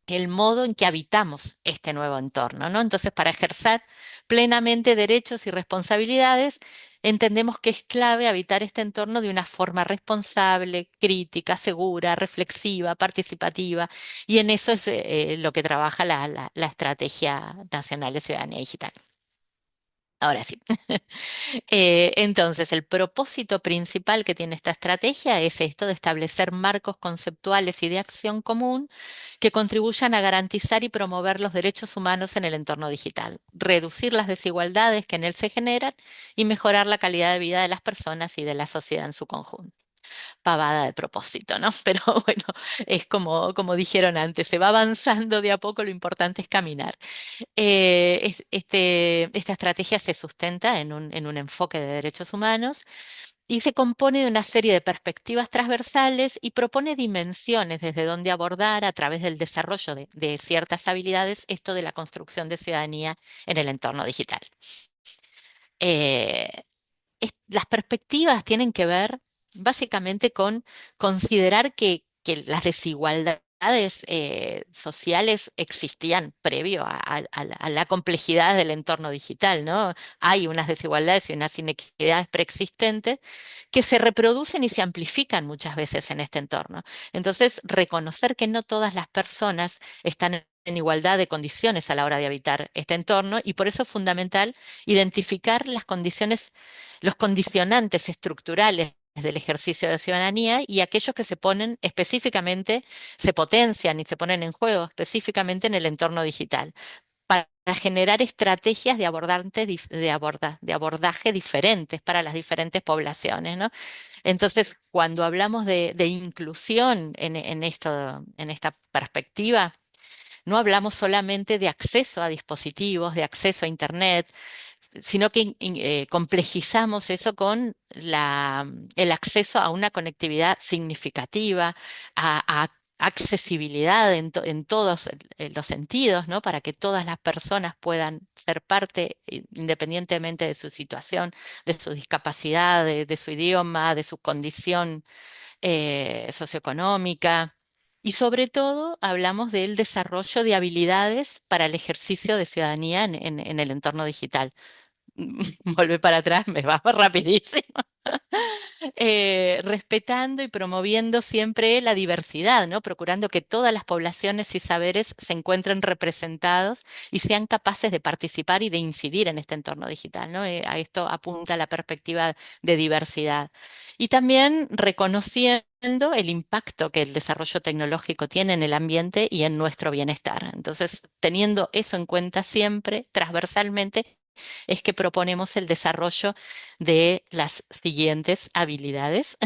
el modo en que habitamos este nuevo entorno, ¿no? Entonces, para ejercer plenamente derechos y responsabilidades, entendemos que es clave habitar este entorno de una forma responsable, crítica, segura, reflexiva, participativa, y en eso es lo que trabaja la Estrategia Nacional de Ciudadanía Digital. Ahora sí. Entonces, el propósito principal que tiene esta estrategia es esto de establecer marcos conceptuales y de acción común que contribuyan a garantizar y promover los derechos humanos en el entorno digital, reducir las desigualdades que en él se generan y mejorar la calidad de vida de las personas y de la sociedad en su conjunto. Pavada de propósito, ¿no? Pero bueno, es como dijeron antes, se va avanzando de a poco, lo importante es caminar. Esta estrategia se sustenta en un enfoque de derechos humanos y se compone de una serie de perspectivas transversales y propone dimensiones desde donde abordar a través del desarrollo de ciertas habilidades esto de la construcción de ciudadanía en el entorno digital. Eh, las perspectivas tienen que ver básicamente con considerar que las desigualdades sociales existían previo a la complejidad del entorno digital, ¿no? Hay unas desigualdades y unas inequidades preexistentes que se reproducen y se amplifican muchas veces en este entorno. Entonces, reconocer que no todas las personas están en igualdad de condiciones a la hora de habitar este entorno y por eso es fundamental identificar las condiciones, los condicionantes estructurales del ejercicio de ciudadanía y aquellos que se ponen específicamente, se potencian y se ponen en juego específicamente en el entorno digital para generar estrategias de abordaje diferentes para las diferentes poblaciones, ¿no? Entonces, cuando hablamos de inclusión en esta perspectiva, no hablamos solamente de acceso a dispositivos, de acceso a Internet, sino que complejizamos eso con el acceso a una conectividad significativa, a accesibilidad en todos los sentidos, ¿no? Para que todas las personas puedan ser parte, independientemente de su situación, de su discapacidad, de su idioma, de su condición socioeconómica. Y sobre todo hablamos del desarrollo de habilidades para el ejercicio de ciudadanía en el entorno digital. Volvé para atrás, me va rapidísimo. Respetando y promoviendo siempre la diversidad, ¿no? Procurando que todas las poblaciones y saberes se encuentren representados y sean capaces de participar y de incidir en este entorno digital, ¿no? A esto apunta la perspectiva de diversidad. Y también reconociendo el impacto que el desarrollo tecnológico tiene en el ambiente y en nuestro bienestar. Entonces, teniendo eso en cuenta siempre, transversalmente, es que proponemos el desarrollo de las siguientes habilidades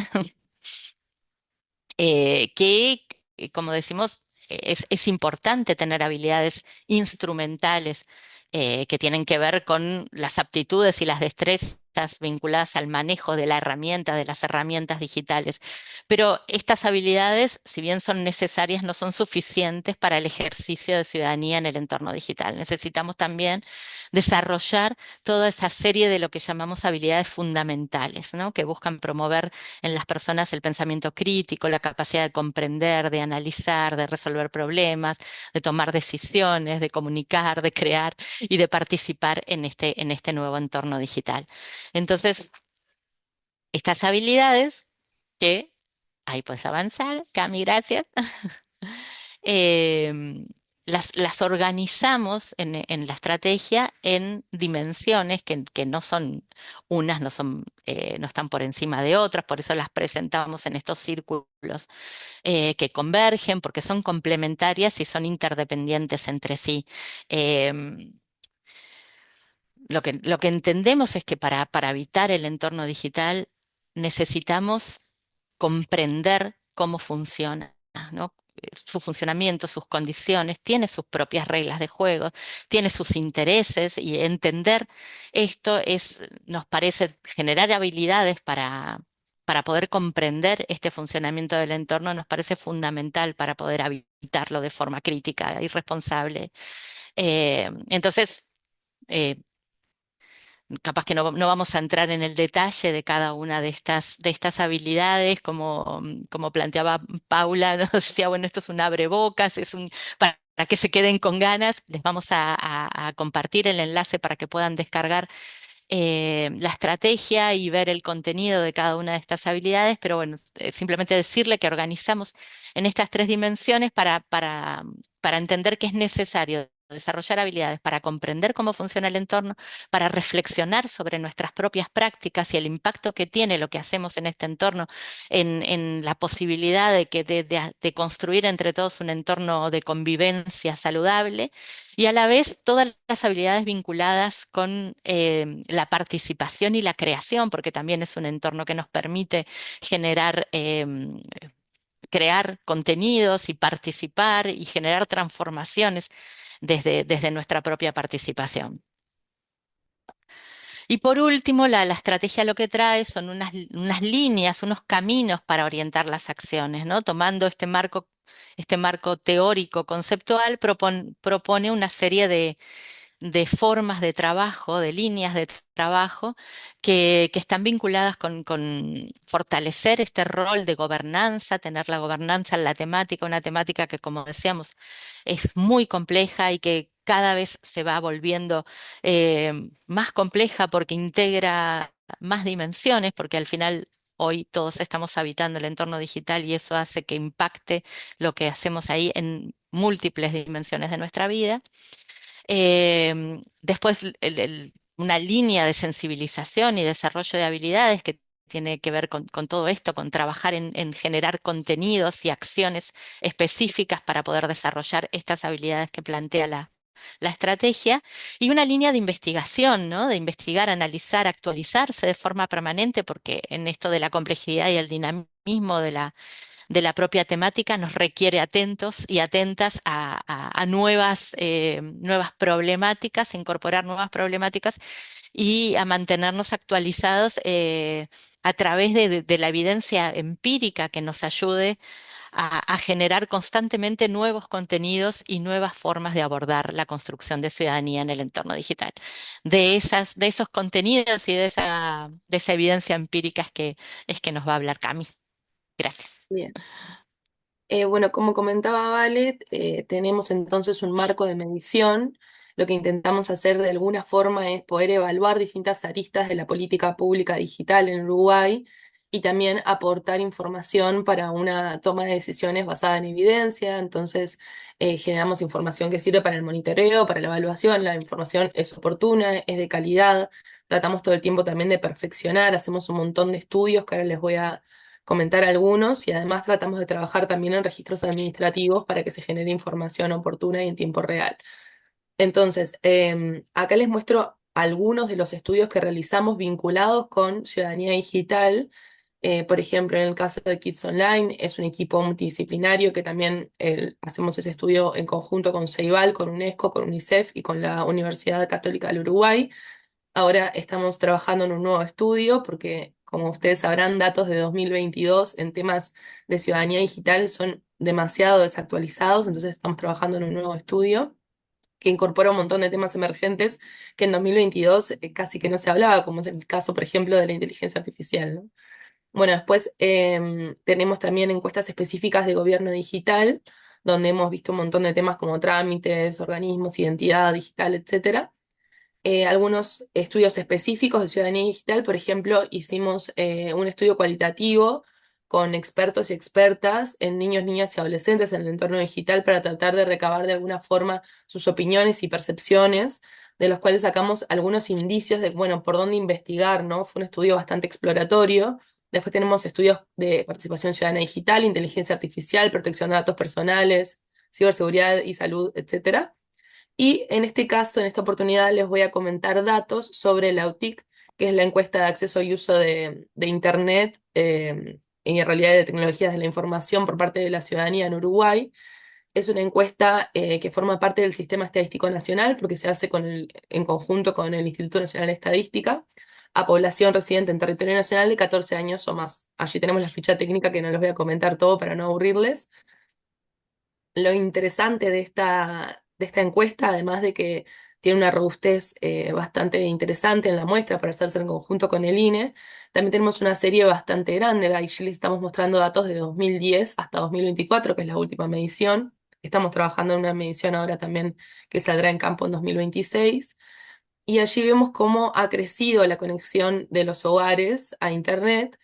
que, como decimos, es importante tener habilidades instrumentales que tienen que ver con las aptitudes y las destrezas vinculadas al manejo de la herramienta, de las herramientas digitales. Pero estas habilidades, si bien son necesarias, no son suficientes para el ejercicio de ciudadanía en el entorno digital. Necesitamos también desarrollar toda esa serie de lo que llamamos habilidades fundamentales, ¿no? Que buscan promover en las personas el pensamiento crítico, la capacidad de comprender, de analizar, de resolver problemas, de tomar decisiones, de comunicar, de crear y de participar en este nuevo entorno digital. Entonces, estas habilidades que, ahí puedes avanzar, Cami, gracias. em, las organizamos en la estrategia en dimensiones que no son unas, no están por encima de otras, por eso las presentamos en estos círculos que convergen, porque son complementarias y son interdependientes entre sí. Em, lo que entendemos es que para habitar el entorno digital necesitamos comprender cómo funciona, ¿no? Su funcionamiento, sus condiciones, tiene sus propias reglas de juego, tiene sus intereses y entender esto nos parece generar habilidades para poder comprender este funcionamiento del entorno, nos parece fundamental para poder habitarlo de forma crítica y responsable. Entonces, eh, capaz que no vamos a entrar en el detalle de cada una de estas habilidades, como planteaba Paula, ¿no? Decía, bueno, esto es un abrebocas, para que se queden con ganas. Les vamos a compartir el enlace para que puedan descargar la estrategia y ver el contenido de cada una de estas habilidades, pero bueno, simplemente decirle que organizamos en estas tres dimensiones para entender que es necesario desarrollar habilidades para comprender cómo funciona el entorno, para reflexionar sobre nuestras propias prácticas y el impacto que tiene lo que hacemos en este entorno, en la posibilidad de construir entre todos un entorno de convivencia saludable y a la vez todas las habilidades vinculadas con la participación y la creación, porque también es un entorno que nos permite generar, crear contenidos y participar y generar transformaciones desde nuestra propia participación. Y por último, la estrategia lo que trae son unas líneas, unos caminos para orientar las acciones, ¿no? Tomando este marco teórico conceptual, propone una serie de formas de trabajo, de líneas de trabajo que están vinculadas con fortalecer este rol de gobernanza, tener la gobernanza en la temática, una temática que, como decíamos, es muy compleja y que cada vez se va volviendo más compleja porque integra más dimensiones, porque al final hoy todos estamos habitando el entorno digital y eso hace que impacte lo que hacemos ahí en múltiples dimensiones de nuestra vida. Después, una línea de sensibilización y desarrollo de habilidades que tiene que ver con todo esto, con trabajar en generar contenidos y acciones específicas para poder desarrollar estas habilidades que plantea la estrategia, y una línea de investigación, ¿no? De investigar, analizar, actualizarse de forma permanente, porque en esto de la complejidad y el dinamismo de la propia temática nos requiere atentos y atentas a nuevas problemáticas, incorporar nuevas problemáticas y a mantenernos actualizados a través de la evidencia empírica que nos ayude a generar constantemente nuevos contenidos y nuevas formas de abordar la construcción de ciudadanía en el entorno digital. De esos contenidos y de esa evidencia empírica es que nos va a hablar Cami. Gracias. Bien. Bueno, como comentaba Vale, tenemos entonces un marco de medición. Lo que intentamos hacer de alguna forma es poder evaluar distintas aristas de la política pública digital en Uruguay y también aportar información para una toma de decisiones basada en evidencia. Entonces, generamos información que sirve para el monitoreo, para la evaluación. La información es oportuna, es de calidad. Tratamos todo el tiempo también de perfeccionar. Hacemos un montón de estudios que ahora les voy a comentar algunos y además tratamos de trabajar también en registros administrativos para que se genere información oportuna y en tiempo real. Entonces, acá les muestro algunos de los estudios que realizamos vinculados con ciudadanía digital. Por ejemplo, en el caso de Kids Online, es un equipo multidisciplinario que también hacemos ese estudio en conjunto con Ceibal, con UNESCO, con UNICEF y con la Universidad Católica del Uruguay. Ahora estamos trabajando en un nuevo estudio porque, como ustedes sabrán, datos de 2022 en temas de ciudadanía digital son demasiado desactualizados, entonces estamos trabajando en un nuevo estudio que incorpora un montón de temas emergentes que en 2022 casi que no se hablaba, como es el caso, por ejemplo, de la inteligencia artificial, ¿no? Bueno, después tenemos también encuestas específicas de gobierno digital, donde hemos visto un montón de temas como trámites, organismos, identidad digital, etcétera. Algunos estudios específicos de ciudadanía digital, por ejemplo, hicimos un estudio cualitativo con expertos y expertas en niños, niñas y adolescentes en el entorno digital para tratar de recabar de alguna forma sus opiniones y percepciones, de los cuales sacamos algunos indicios de, bueno, por dónde investigar, ¿no? Fue un estudio bastante exploratorio. Después tenemos estudios de participación ciudadana digital, inteligencia artificial, protección de datos personales, ciberseguridad y salud, etcétera. Y en este caso, en esta oportunidad, les voy a comentar datos sobre la UTIC, que es la encuesta de acceso y uso de Internet y en realidad de tecnologías de la información por parte de la ciudadanía en Uruguay. Es una encuesta que forma parte del Sistema Estadístico Nacional porque se hace en conjunto con el Instituto Nacional de Estadística a población residente en territorio nacional de 14 años o más. Allí tenemos la ficha técnica que no les voy a comentar todo para no aburrirles. Lo interesante de esta encuesta, además de que tiene una robustez bastante interesante en la muestra para hacerse en conjunto con el INE, también tenemos una serie bastante grande. Ahí les estamos mostrando datos de 2010 hasta 2024, que es la última medición. Estamos trabajando en una medición ahora también que saldrá en campo en 2026. Y allí vemos cómo ha crecido la conexión de los hogares a Internet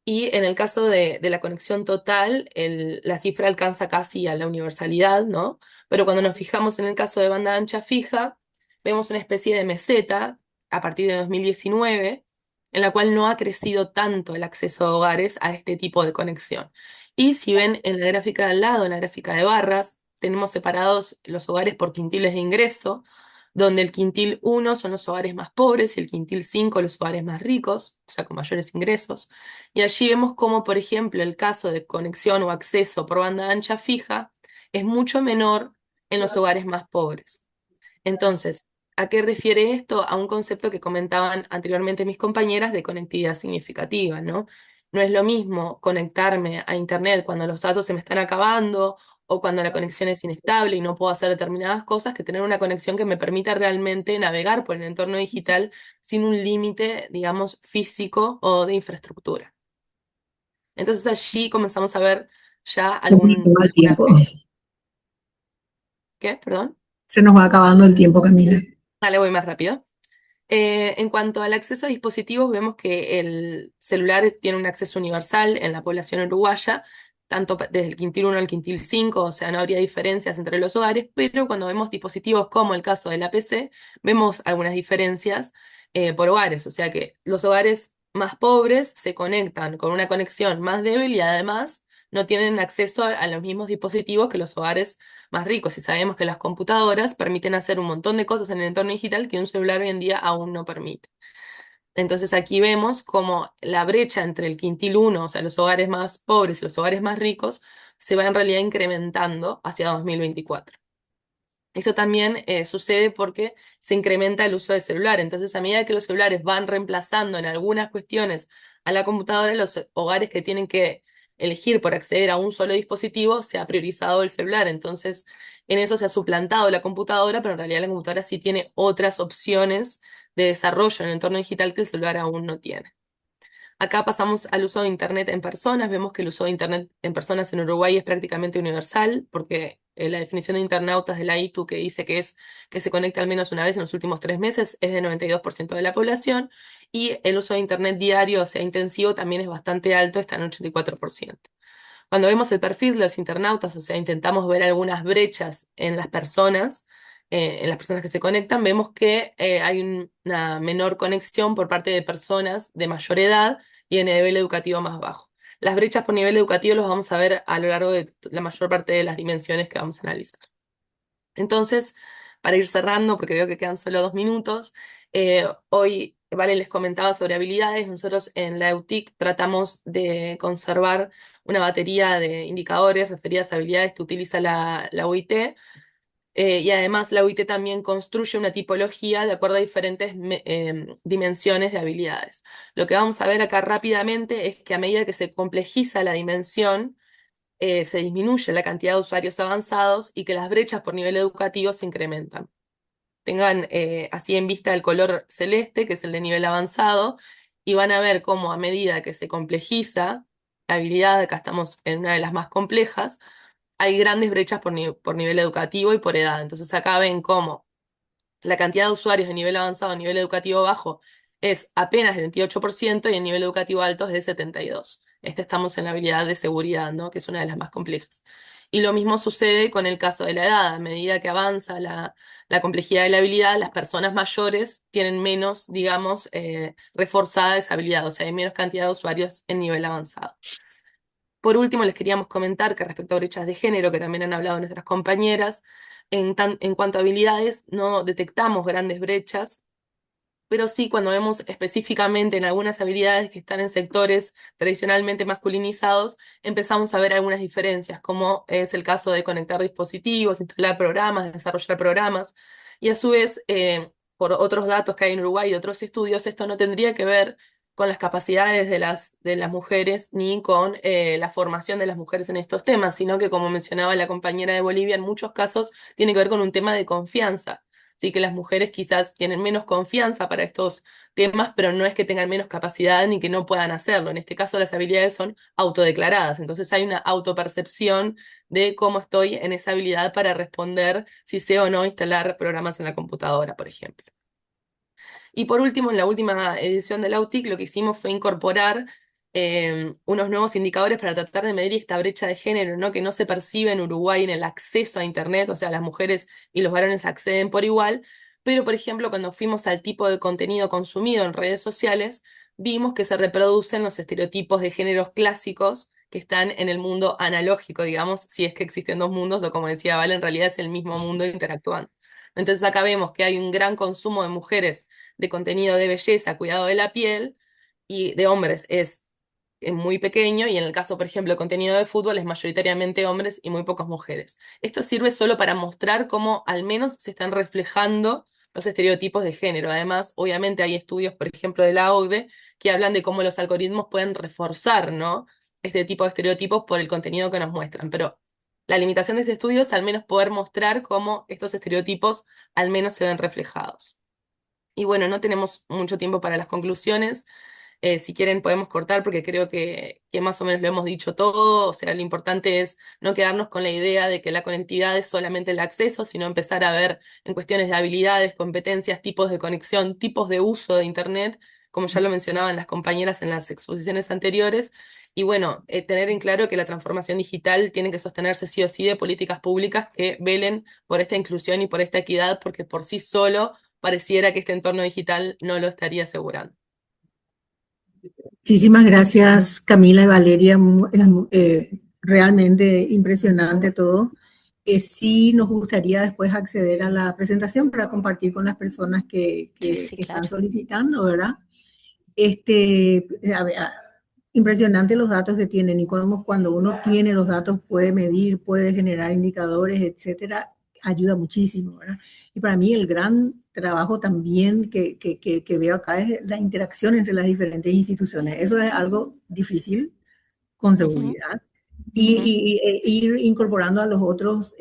y en el caso de la conexión total, la cifra alcanza casi a la universalidad, ¿no? Pero cuando nos fijamos en el caso de banda ancha fija, vemos una especie de meseta a partir de 2019, en la cual no ha crecido tanto el acceso a hogares a este tipo de conexión. Y si ven en la gráfica de al lado, en la gráfica de barras, tenemos separados los hogares por quintiles de ingreso, donde el quintil 1 son los hogares más pobres y el quintil 5 los hogares más ricos, o sea, con mayores ingresos. Y allí vemos cómo, por ejemplo, el caso de conexión o acceso por banda ancha fija es mucho menor en los hogares más pobres. Entonces, ¿a qué refiere esto? A un concepto que comentaban anteriormente mis compañeras de conectividad significativa, ¿no? No es lo mismo conectarme a Internet cuando los datos se me están acabando o cuando la conexión es inestable y no puedo hacer determinadas cosas, que tener una conexión que me permita realmente navegar por el entorno digital sin un límite, digamos, físico o de infraestructura. Entonces allí comenzamos a ver ya Se nos va acabando el tiempo. ¿Qué? Perdón. Se nos va acabando el tiempo, Camila. Dale, voy más rápido. En cuanto al acceso a dispositivos, vemos que el celular tiene un acceso universal en la población uruguaya, tanto desde el quintil 1 al quintil 5, o sea, no habría diferencias entre los hogares, pero cuando vemos dispositivos como el caso de la PC, vemos algunas diferencias por hogares, o sea que los hogares más pobres se conectan con una conexión más débil y además no tienen acceso a los mismos dispositivos que los hogares más ricos. Y sabemos que las computadoras permiten hacer un montón de cosas en el entorno digital que un celular hoy en día aún no permite. Entonces aquí vemos como la brecha entre el quintil 1, o sea, los hogares más pobres y los hogares más ricos, se va en realidad incrementando hacia 2024. Esto también sucede porque se incrementa el uso del celular. Entonces, a medida que los celulares van reemplazando en algunas cuestiones a la computadora, los hogares que tienen que elegir por acceder a un solo dispositivo, se ha priorizado el celular. Entonces, en eso se ha suplantado la computadora, pero en realidad la computadora sí tiene otras opciones de desarrollo en el entorno digital que el celular aún no tiene. Acá pasamos al uso de Internet en personas. Vemos que el uso de Internet en personas en Uruguay es prácticamente universal, porque la definición de internautas de la ITU, que dice que es que se conecta al menos una vez en los últimos 3 meses, es de 92% de la población, y el uso de Internet diario, o sea, intensivo, también es bastante alto, está en 84%. Cuando vemos el perfil de los internautas, o sea, intentamos ver algunas brechas en las personas que se conectan, vemos que hay una menor conexión por parte de personas de mayor edad y de nivel educativo más bajo. Las brechas por nivel educativo los vamos a ver a lo largo de la mayor parte de las dimensiones que vamos a analizar. Entonces, para ir cerrando, porque veo que quedan solo 2 minutos, hoy Vale les comentaba sobre habilidades. Nosotros en la EUTIC tratamos de conservar una batería de indicadores referidas a habilidades que utiliza la UIT, y además la UIT también construye una tipología de acuerdo a diferentes dimensiones de habilidades. Lo que vamos a ver acá rápidamente es que a medida que se complejiza la dimensión, se disminuye la cantidad de usuarios avanzados y que las brechas por nivel educativo se incrementan. Tengan así en vista el color celeste, que es el de nivel avanzado, y van a ver cómo a medida que se complejiza la habilidad, acá estamos en una de las más complejas, hay grandes brechas por nivel educativo y por edad. Entonces acá ven cómo la cantidad de usuarios de nivel avanzado a nivel educativo bajo es apenas el 28% y el nivel educativo alto es de 72%. Estamos en la habilidad de seguridad, ¿no? Que es una de las más complejas. Y lo mismo sucede con el caso de la edad. A medida que avanza la complejidad de la habilidad, las personas mayores tienen menos, digamos, reforzada esa habilidad, o sea, hay menos cantidad de usuarios en nivel avanzado. Por último, les queríamos comentar que respecto a brechas de género, que también han hablado nuestras compañeras, en cuanto a habilidades, no detectamos grandes brechas, pero sí cuando vemos específicamente en algunas habilidades que están en sectores tradicionalmente masculinizados, empezamos a ver algunas diferencias, como es el caso de conectar dispositivos, instalar programas, desarrollar programas, y a su vez, por otros datos que hay en Uruguay y otros estudios, esto no tendría que ver con las capacidades de las mujeres ni con la formación de las mujeres en estos temas, sino que, como mencionaba la compañera de Bolivia, en muchos casos tiene que ver con un tema de confianza. Sí, que las mujeres quizás tienen menos confianza para estos temas, pero no es que tengan menos capacidad ni que no puedan hacerlo. En este caso, las habilidades son autodeclaradas, entonces hay una autopercepción de cómo estoy en esa habilidad para responder si sé o no instalar programas en la computadora, por ejemplo. Y por último, en la última edición del AUTIC, lo que hicimos fue incorporar unos nuevos indicadores para tratar de medir esta brecha de género, ¿no? Que no se percibe en Uruguay en el acceso a Internet, o sea, las mujeres y los varones acceden por igual, pero por ejemplo, cuando fuimos al tipo de contenido consumido en redes sociales, vimos que se reproducen los estereotipos de géneros clásicos que están en el mundo analógico, digamos, si es que existen dos mundos, o como decía Val, en realidad es el mismo mundo interactuando. Entonces acá vemos que hay un gran consumo de mujeres de contenido de belleza, cuidado de la piel, y de hombres es muy pequeño, y en el caso, por ejemplo, de contenido de fútbol es mayoritariamente hombres y muy pocas mujeres. Esto sirve solo para mostrar cómo al menos se están reflejando los estereotipos de género. Además, obviamente hay estudios, por ejemplo, de la OCDE, que hablan de cómo los algoritmos pueden reforzar, ¿no? Este tipo de estereotipos por el contenido que nos muestran. Pero la limitación de este estudio es al menos poder mostrar cómo estos estereotipos al menos se ven reflejados. Y bueno, no tenemos mucho tiempo para las conclusiones. Si quieren podemos cortar porque creo que más o menos lo hemos dicho todo. O sea, lo importante es no quedarnos con la idea de que la conectividad es solamente el acceso, sino empezar a ver en cuestiones de habilidades, competencias, tipos de conexión, tipos de uso de Internet, como ya lo mencionaban las compañeras en las exposiciones anteriores. Y bueno, tener en claro que la transformación digital tiene que sostenerse sí o sí de políticas públicas que velen por esta inclusión y por esta equidad, porque por sí solo pareciera que este entorno digital no lo estaría asegurando. Muchísimas gracias, Camila y Valeria. Realmente impresionante todo. Sí nos gustaría después acceder a la presentación para compartir con las personas que Sí, están claro. solicitando, ¿verdad? A ver, impresionante los datos que tienen y cómo cuando uno tiene los datos puede medir, puede generar indicadores, etcétera. ayuda muchísimo, ¿verdad? Y para mí el gran trabajo también que veo acá es la interacción entre las diferentes instituciones. Eso es algo difícil, con Ujú, seguridad, ujú, e ir incorporando a mm. los otros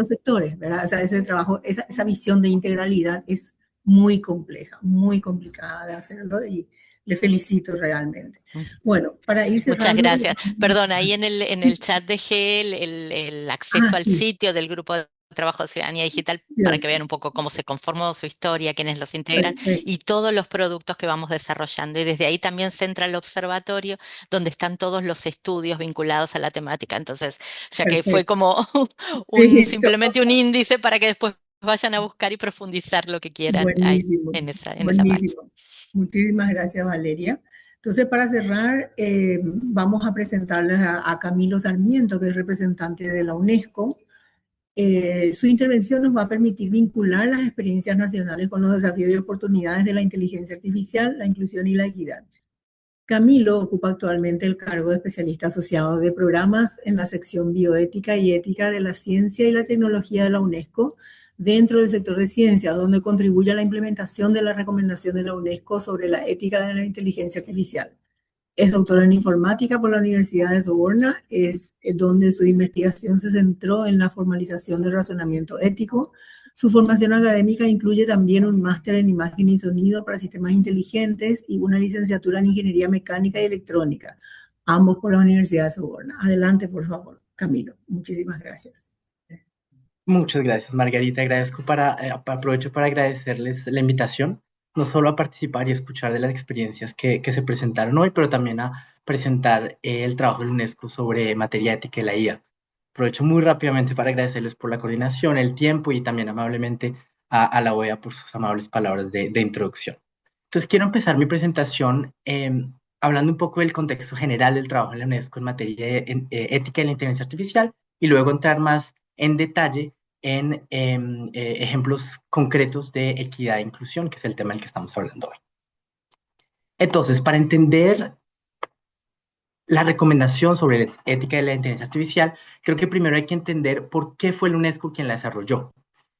sectores, ¿verdad? O sea, ese trabajo, esa visión de integralidad es muy compleja, muy complicada de hacerlo y le felicito realmente. Mm. Bueno, para ir Muchas cerrando. gracias. Perdón, ahí en Sí, el chat dejé el ah, acceso al sí, sitio del Grupo de Trabajo de Ciudadanía Digital para que cierto, vean un poco cómo se conformó su historia, quiénes los integran perfecto. y todos los productos que vamos desarrollando. Y desde ahí también se entra el observatorio, donde están todos los estudios vinculados a la temática. Entonces, ya que fue Perfecto. como Sí, simplemente un índice para que después vayan a buscar y profundizar lo que quieran ahí buenísimo, en esa página. buenísimo. Muchísimas gracias, Valeria. Entonces, para cerrar, vamos a presentarles a Camilo Sarmiento, que es representante de la UNESCO. Su intervención nos va a permitir vincular las experiencias nacionales con los desafíos y oportunidades de la inteligencia artificial, la inclusión y la equidad. Camilo ocupa actualmente el cargo de especialista asociado de programas en la sección bioética y ética de la ciencia y la tecnología de la UNESCO dentro del sector de ciencia, donde contribuye a la implementación de la recomendación de la UNESCO sobre la ética de la inteligencia artificial. Es doctora en informática por la Universidad de Soborna, donde su investigación se centró en la formalización del razonamiento ético. Su formación académica incluye también un máster en imagen y sonido para sistemas inteligentes y una licenciatura en ingeniería mecánica y electrónica, ambos por la Universidad de Soborna. Adelante, por favor, Camilo. Muchísimas gracias. Muchas gracias, Margarita. Aprovecho para agradecerles la invitación, no solo a participar y escuchar de las experiencias que se presentaron hoy, pero también a presentar el trabajo de la UNESCO sobre materia ética y la IA. Aprovecho muy rápidamente para agradecerles por la coordinación, el tiempo y también amablemente a la OEA por sus amables palabras de introducción. Entonces, quiero empezar mi presentación hablando un poco del contexto general del trabajo en la UNESCO en materia de ética y la inteligencia artificial y luego entrar más en detalle en ejemplos concretos de equidad e inclusión, que es el tema del que estamos hablando hoy. Entonces, para entender la recomendación sobre la ética de la inteligencia artificial, creo que primero hay que entender por qué fue la UNESCO quien la desarrolló.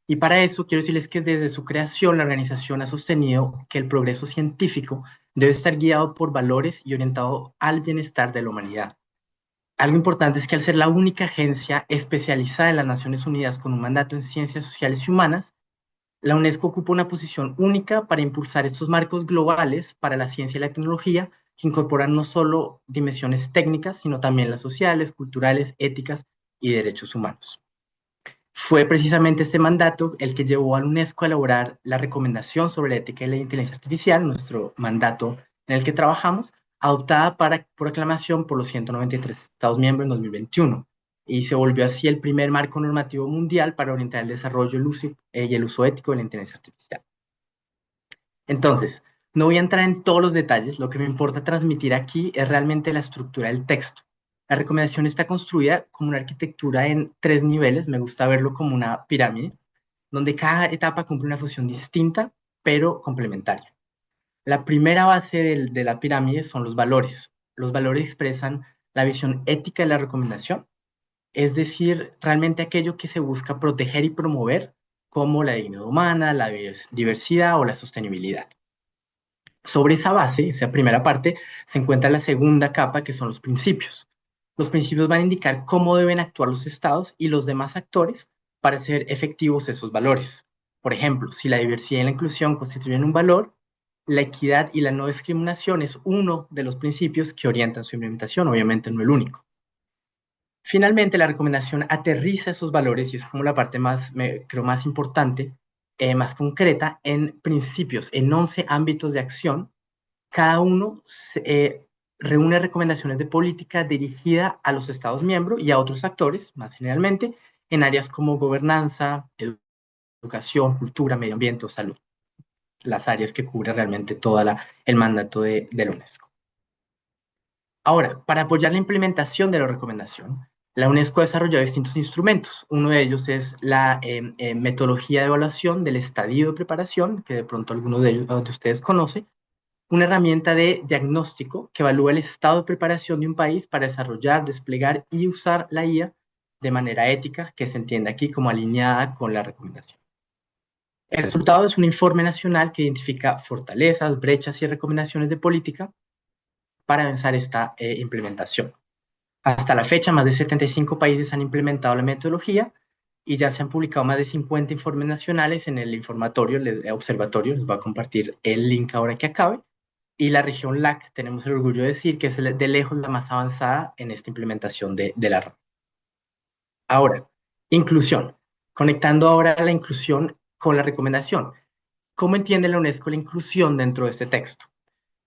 Y para eso quiero decirles que desde su creación la organización ha sostenido que el progreso científico debe estar guiado por valores y orientado al bienestar de la humanidad. Algo importante es que al ser la única agencia especializada en las Naciones Unidas con un mandato en ciencias sociales y humanas, la UNESCO ocupa una posición única para impulsar estos marcos globales para la ciencia y la tecnología que incorporan no solo dimensiones técnicas, sino también las sociales, culturales, éticas y derechos humanos. Fue precisamente este mandato el que llevó a la UNESCO a elaborar la recomendación sobre la ética y la inteligencia artificial, nuestro mandato en el que trabajamos, adoptada por aclamación por los 193 Estados miembros en 2021, y se volvió así el primer marco normativo mundial para orientar el desarrollo y el uso ético de la inteligencia artificial. Entonces, no voy a entrar en todos los detalles, lo que me importa transmitir aquí es realmente la estructura del texto. La recomendación está construida como una arquitectura en 3 niveles, me gusta verlo como una pirámide, donde cada etapa cumple una función distinta, pero complementaria. La primera base de la pirámide son los valores. Los valores expresan la visión ética de la recomendación, es decir, realmente aquello que se busca proteger y promover, como la dignidad humana, la diversidad o la sostenibilidad. Sobre esa base, esa primera parte, se encuentra la segunda capa, que son los principios. Los principios van a indicar cómo deben actuar los estados y los demás actores para hacer efectivos esos valores. Por ejemplo, si la diversidad y la inclusión constituyen un valor, la equidad y la no discriminación es uno de los principios que orientan su implementación, obviamente no el único. Finalmente, la recomendación aterriza esos valores y es como la parte más, creo, más importante, más concreta, en principios, en 11 ámbitos de acción. Cada uno reúne recomendaciones de política dirigida a los Estados miembros y a otros actores, más generalmente, en áreas como gobernanza, educación, cultura, medio ambiente o salud, las áreas que cubre realmente todo el mandato de la UNESCO. Ahora, para apoyar la implementación de la recomendación, la UNESCO ha desarrollado distintos instrumentos. Uno de ellos es la metodología de evaluación del estadio de preparación, que de pronto algunos de ustedes conocen, una herramienta de diagnóstico que evalúa el estado de preparación de un país para desarrollar, desplegar y usar la IA de manera ética, que se entiende aquí como alineada con la recomendación. El resultado es un informe nacional que identifica fortalezas, brechas y recomendaciones de política para avanzar esta implementación. Hasta la fecha, más de 75 países han implementado la metodología y ya se han publicado más de 50 informes nacionales en el informatorio, observatorio. Les voy a compartir el link ahora que acabe. Y la región LAC, tenemos el orgullo de decir que es de lejos la más avanzada en esta implementación de la RAM. Ahora, inclusión. Conectando ahora la inclusión con la recomendación. ¿Cómo entiende la UNESCO la inclusión dentro de este texto?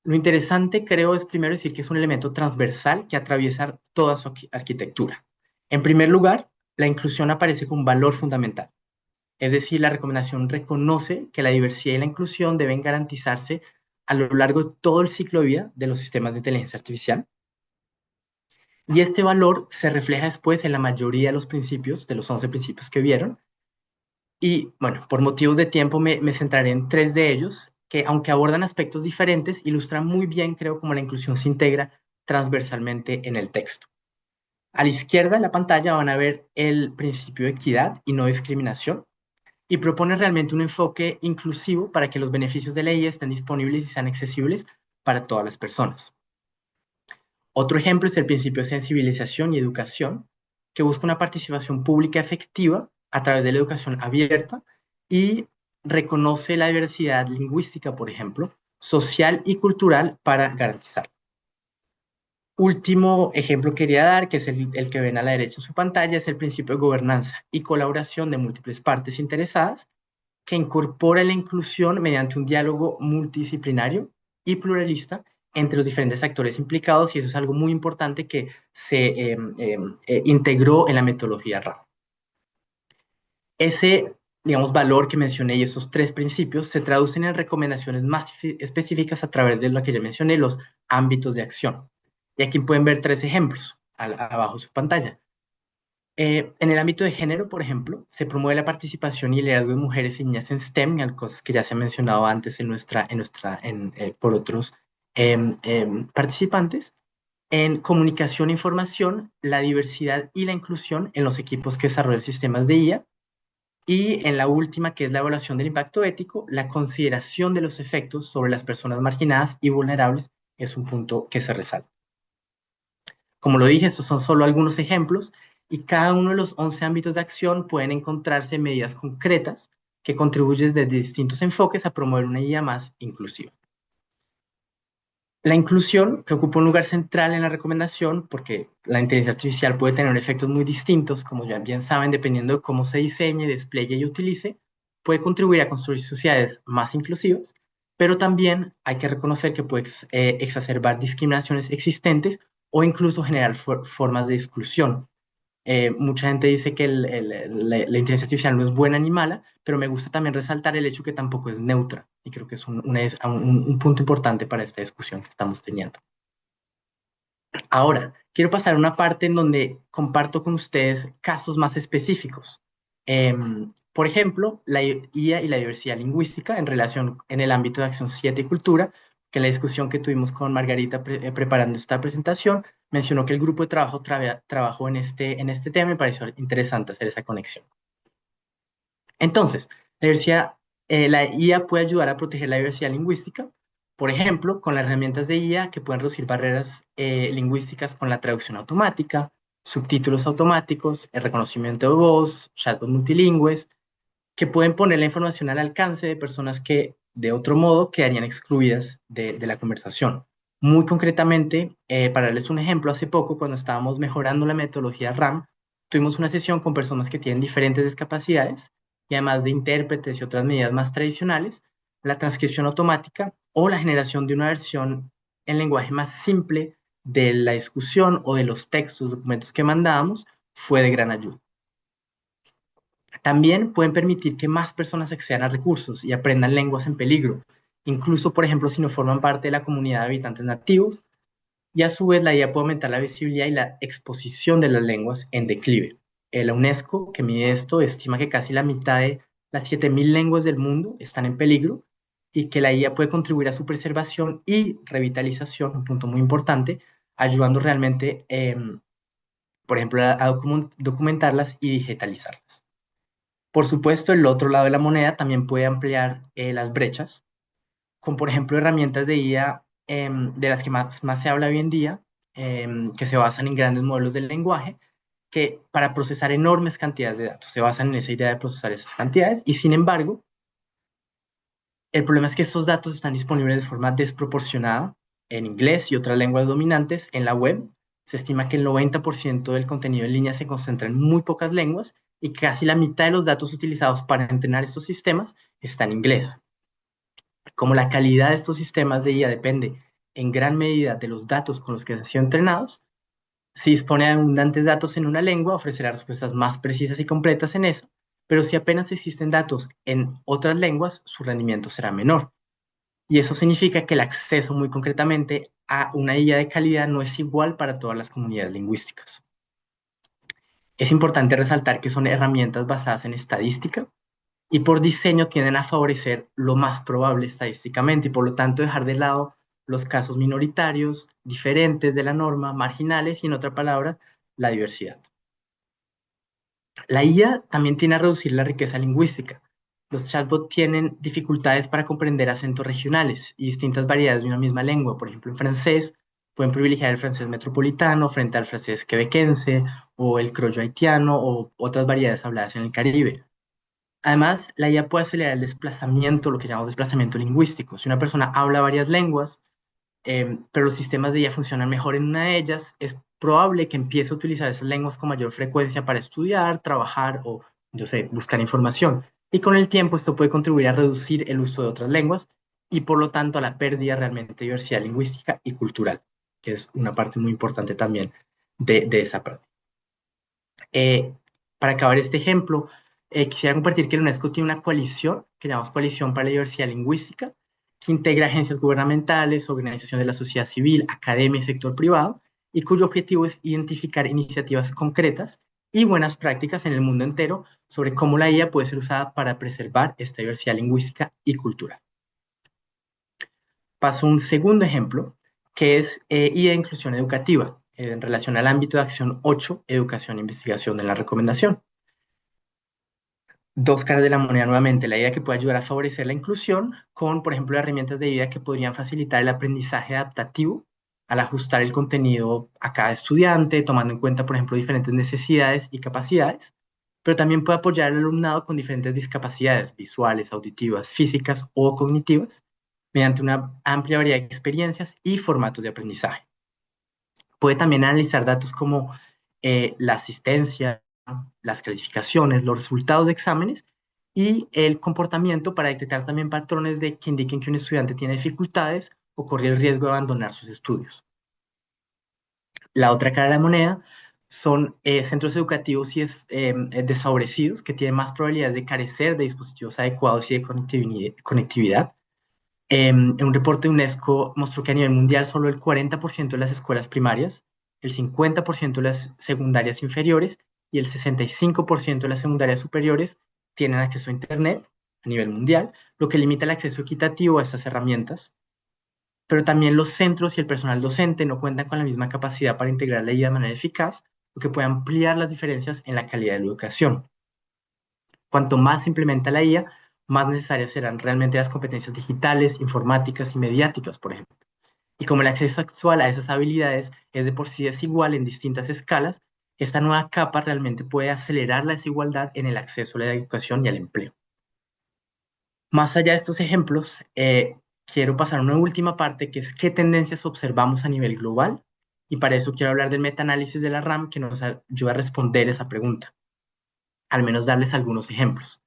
Lo interesante, creo, es primero decir que es un elemento transversal que atraviesa toda su arquitectura. En primer lugar, la inclusión aparece como un valor fundamental. Es decir, la recomendación reconoce que la diversidad y la inclusión deben garantizarse a lo largo de todo el ciclo de vida de los sistemas de inteligencia artificial. Y este valor se refleja después en la mayoría de los principios, de los 11 principios que vieron. Y bueno, por motivos de tiempo me centraré en 3 de ellos, que aunque abordan aspectos diferentes, ilustran muy bien, creo, cómo la inclusión se integra transversalmente en el texto. A la izquierda de la pantalla van a ver el principio de equidad y no discriminación, y propone realmente un enfoque inclusivo para que los beneficios de la IA estén disponibles y sean accesibles para todas las personas. Otro ejemplo es el principio de sensibilización y educación, que busca una participación pública efectiva a través de la educación abierta y reconoce la diversidad lingüística, por ejemplo, social y cultural para garantizar. Último ejemplo quería dar, que es el que ven a la derecha en su pantalla, es el principio de gobernanza y colaboración de múltiples partes interesadas, que incorpora la inclusión mediante un diálogo multidisciplinario y pluralista entre los diferentes actores implicados, y eso es algo muy importante que se integró en la metodología RAM. Ese, digamos, valor que mencioné y esos 3 principios se traducen en recomendaciones más específicas a través de lo que ya mencioné, los ámbitos de acción. Y aquí pueden ver 3 ejemplos abajo de su pantalla. En el ámbito de género, por ejemplo, se promueve la participación y liderazgo de mujeres y niñas en STEM, cosas que ya se han mencionado antes por otros participantes. En comunicación e información, la diversidad y la inclusión en los equipos que desarrollan sistemas de IA. Y en la última, que es la evaluación del impacto ético, la consideración de los efectos sobre las personas marginadas y vulnerables es un punto que se resalta. Como lo dije, estos son solo algunos ejemplos, y cada uno de los 11 ámbitos de acción pueden encontrarse medidas concretas que contribuyen desde distintos enfoques a promover una IA más inclusiva. La inclusión, que ocupa un lugar central en la recomendación, porque la inteligencia artificial puede tener efectos muy distintos, como ya bien saben, dependiendo de cómo se diseñe, despliegue y utilice, puede contribuir a construir sociedades más inclusivas, pero también hay que reconocer que puede exacerbar discriminaciones existentes o incluso generar formas de exclusión. Mucha gente dice que la inteligencia artificial no es buena ni mala, pero me gusta también resaltar el hecho que tampoco es neutra, y creo que es un punto importante para esta discusión que estamos teniendo. Ahora, quiero pasar a una parte en donde comparto con ustedes casos más específicos. Por ejemplo, la IA y la diversidad lingüística en el ámbito de acción 7 y cultura, que en la discusión que tuvimos con Margarita preparando esta presentación, mencionó que el grupo de trabajo trabajó en este tema, y me pareció interesante hacer esa conexión. Entonces, la IA puede ayudar a proteger la diversidad lingüística, por ejemplo, con las herramientas de IA que pueden reducir barreras lingüísticas con la traducción automática, subtítulos automáticos, el reconocimiento de voz, chatbots multilingües, que pueden poner la información al alcance de personas que, de otro modo, quedarían excluidas de la conversación. Muy concretamente, para darles un ejemplo, hace poco, cuando estábamos mejorando la metodología RAM, tuvimos una sesión con personas que tienen diferentes discapacidades, y además de intérpretes y otras medidas más tradicionales, la transcripción automática o la generación de una versión en lenguaje más simple de la discusión o de los textos, documentos que mandábamos, fue de gran ayuda. También pueden permitir que más personas accedan a recursos y aprendan lenguas en peligro, incluso, por ejemplo, si no forman parte de la comunidad de habitantes nativos, y a su vez la IA puede aumentar la visibilidad y la exposición de las lenguas en declive. La UNESCO, que mide esto, estima que casi la mitad de las 7.000 lenguas del mundo están en peligro, y que la IA puede contribuir a su preservación y revitalización, un punto muy importante, ayudando realmente por ejemplo, a documentarlas y digitalizarlas. Por supuesto, el otro lado de la moneda también puede ampliar las brechas, con, por ejemplo, herramientas de IA de las que más se habla hoy en día, que se basan en grandes modelos del lenguaje, que para procesar enormes cantidades de datos, se basan en esa idea de procesar esas cantidades, y sin embargo, el problema es que estos datos están disponibles de forma desproporcionada en inglés y otras lenguas dominantes en la web. Se estima que el 90% del contenido en línea se concentra en muy pocas lenguas y casi la mitad de los datos utilizados para entrenar estos sistemas está en inglés. Como la calidad de estos sistemas de IA depende en gran medida de los datos con los que han sido entrenados, si dispone de abundantes datos en una lengua, ofrecerá respuestas más precisas y completas en esa, pero si apenas existen datos en otras lenguas, su rendimiento será menor. Y eso significa que el acceso muy concretamente a una IA de calidad no es igual para todas las comunidades lingüísticas. Es importante resaltar que son herramientas basadas en estadística y por diseño tienden a favorecer lo más probable estadísticamente y por lo tanto dejar de lado los casos minoritarios, diferentes de la norma, marginales y en otra palabra, la diversidad. La IA también tiene a reducir la riqueza lingüística. Los chatbots tienen dificultades para comprender acentos regionales y distintas variedades de una misma lengua. Por ejemplo, en francés pueden privilegiar el francés metropolitano frente al francés quebequense o el criollo haitiano o otras variedades habladas en el Caribe. Además, la IA puede acelerar el desplazamiento, lo que llamamos desplazamiento lingüístico. Si una persona habla varias lenguas, pero los sistemas de IA funcionan mejor en una de ellas, es probable que empiece a utilizar esas lenguas con mayor frecuencia para estudiar, trabajar o, yo sé, buscar información. Y con el tiempo esto puede contribuir a reducir el uso de otras lenguas y por lo tanto a la pérdida realmente de diversidad lingüística y cultural, que es una parte muy importante también de esa práctica. Para acabar este ejemplo, quisiera compartir que la UNESCO tiene una coalición que llamamos Coalición para la Diversidad Lingüística, que integra agencias gubernamentales, organizaciones de la sociedad civil, academia y sector privado, y cuyo objetivo es identificar iniciativas concretas y buenas prácticas en el mundo entero sobre cómo la IA puede ser usada para preservar esta diversidad lingüística y cultural. Paso a un segundo ejemplo, que es IA de inclusión educativa, en relación al ámbito de acción 8, educación e investigación de la recomendación. Dos caras de la moneda nuevamente, la idea que puede ayudar a favorecer la inclusión con, por ejemplo, herramientas de vida que podrían facilitar el aprendizaje adaptativo al ajustar el contenido a cada estudiante, tomando en cuenta, por ejemplo, diferentes necesidades y capacidades, pero también puede apoyar al alumnado con diferentes discapacidades visuales, auditivas, físicas o cognitivas, mediante una amplia variedad de experiencias y formatos de aprendizaje. Puede también analizar datos como la asistencia, las calificaciones, los resultados de exámenes y el comportamiento para detectar también patrones que indiquen que un estudiante tiene dificultades o corre el riesgo de abandonar sus estudios. La otra cara de la moneda son centros educativos y desfavorecidos que tienen más probabilidades de carecer de dispositivos adecuados y de conectividad. En un reporte de UNESCO mostró que a nivel mundial solo el 40% de las escuelas primarias, el 50% de las secundarias inferiores y el 65% de las secundarias superiores tienen acceso a Internet a nivel mundial, lo que limita el acceso equitativo a estas herramientas. Pero también los centros y el personal docente no cuentan con la misma capacidad para integrar la IA de manera eficaz, lo que puede ampliar las diferencias en la calidad de la educación. Cuanto más se implementa la IA, más necesarias serán realmente las competencias digitales, informáticas y mediáticas, por ejemplo. Y como el acceso actual a esas habilidades es de por sí desigual en distintas escalas, esta nueva capa realmente puede acelerar la desigualdad en el acceso a la educación y al empleo. Más allá de estos ejemplos, quiero pasar a una última parte, que es qué tendencias observamos a nivel global, y para eso quiero hablar del metaanálisis de la RAM que nos ayuda a responder esa pregunta, al menos darles algunos ejemplos.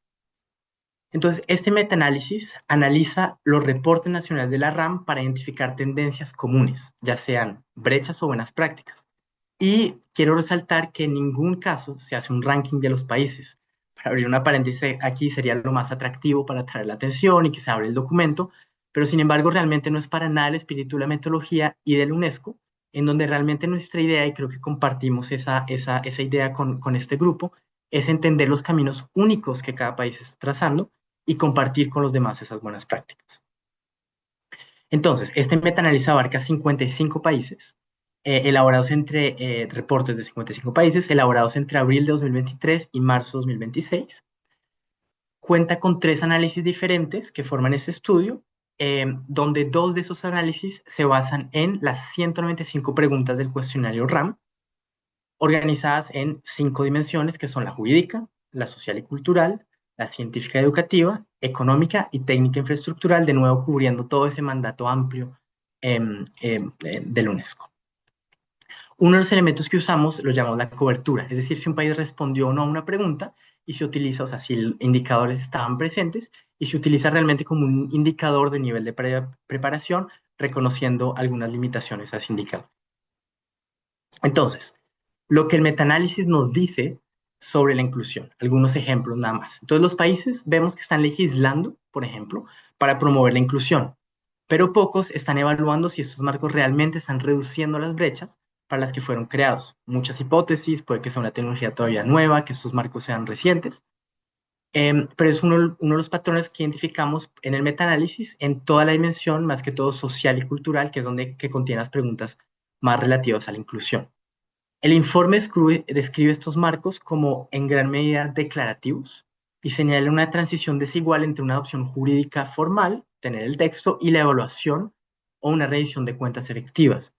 Entonces, este metaanálisis analiza los reportes nacionales de la RAM para identificar tendencias comunes, ya sean brechas o buenas prácticas. Y quiero resaltar que en ningún caso se hace un ranking de los países. Para abrir una paréntesis aquí sería lo más atractivo para atraer la atención y que se abra el documento, pero sin embargo realmente no es para nada el espíritu de la metodología y de la UNESCO, en donde realmente nuestra idea, y creo que compartimos esa idea con este grupo, es entender los caminos únicos que cada país está trazando y compartir con los demás esas buenas prácticas. Entonces, este metaanálisis abarca 55 países elaborados entre reportes de 55 países, elaborados entre abril de 2023 y marzo de 2026. Cuenta con 3 análisis diferentes que forman ese estudio, donde 2 de esos análisis se basan en las 195 preguntas del cuestionario RAM, organizadas en 5 dimensiones que son la jurídica, la social y cultural, la científica y educativa, económica y técnica infraestructural, de nuevo cubriendo todo ese mandato amplio del UNESCO. Uno de los elementos que usamos lo llamamos la cobertura, es decir, si un país respondió o no a una pregunta y se utiliza, o sea, si los indicadores estaban presentes y se utiliza realmente como un indicador de nivel de preparación, reconociendo algunas limitaciones a ese indicador. Entonces, lo que el metaanálisis nos dice sobre la inclusión, algunos ejemplos nada más. Entonces, los países vemos que están legislando, por ejemplo, para promover la inclusión, pero pocos están evaluando si estos marcos realmente están reduciendo las brechas para las que fueron creados. Muchas hipótesis, puede que sea una tecnología todavía nueva, que estos marcos sean recientes, pero es uno de los patrones que identificamos en el metaanálisis en toda la dimensión, más que todo social y cultural, que es donde que contiene las preguntas más relativas a la inclusión. El informe describe estos marcos como en gran medida declarativos y señala una transición desigual entre una adopción jurídica formal, tener el texto, y la evaluación o una revisión de cuentas efectivas.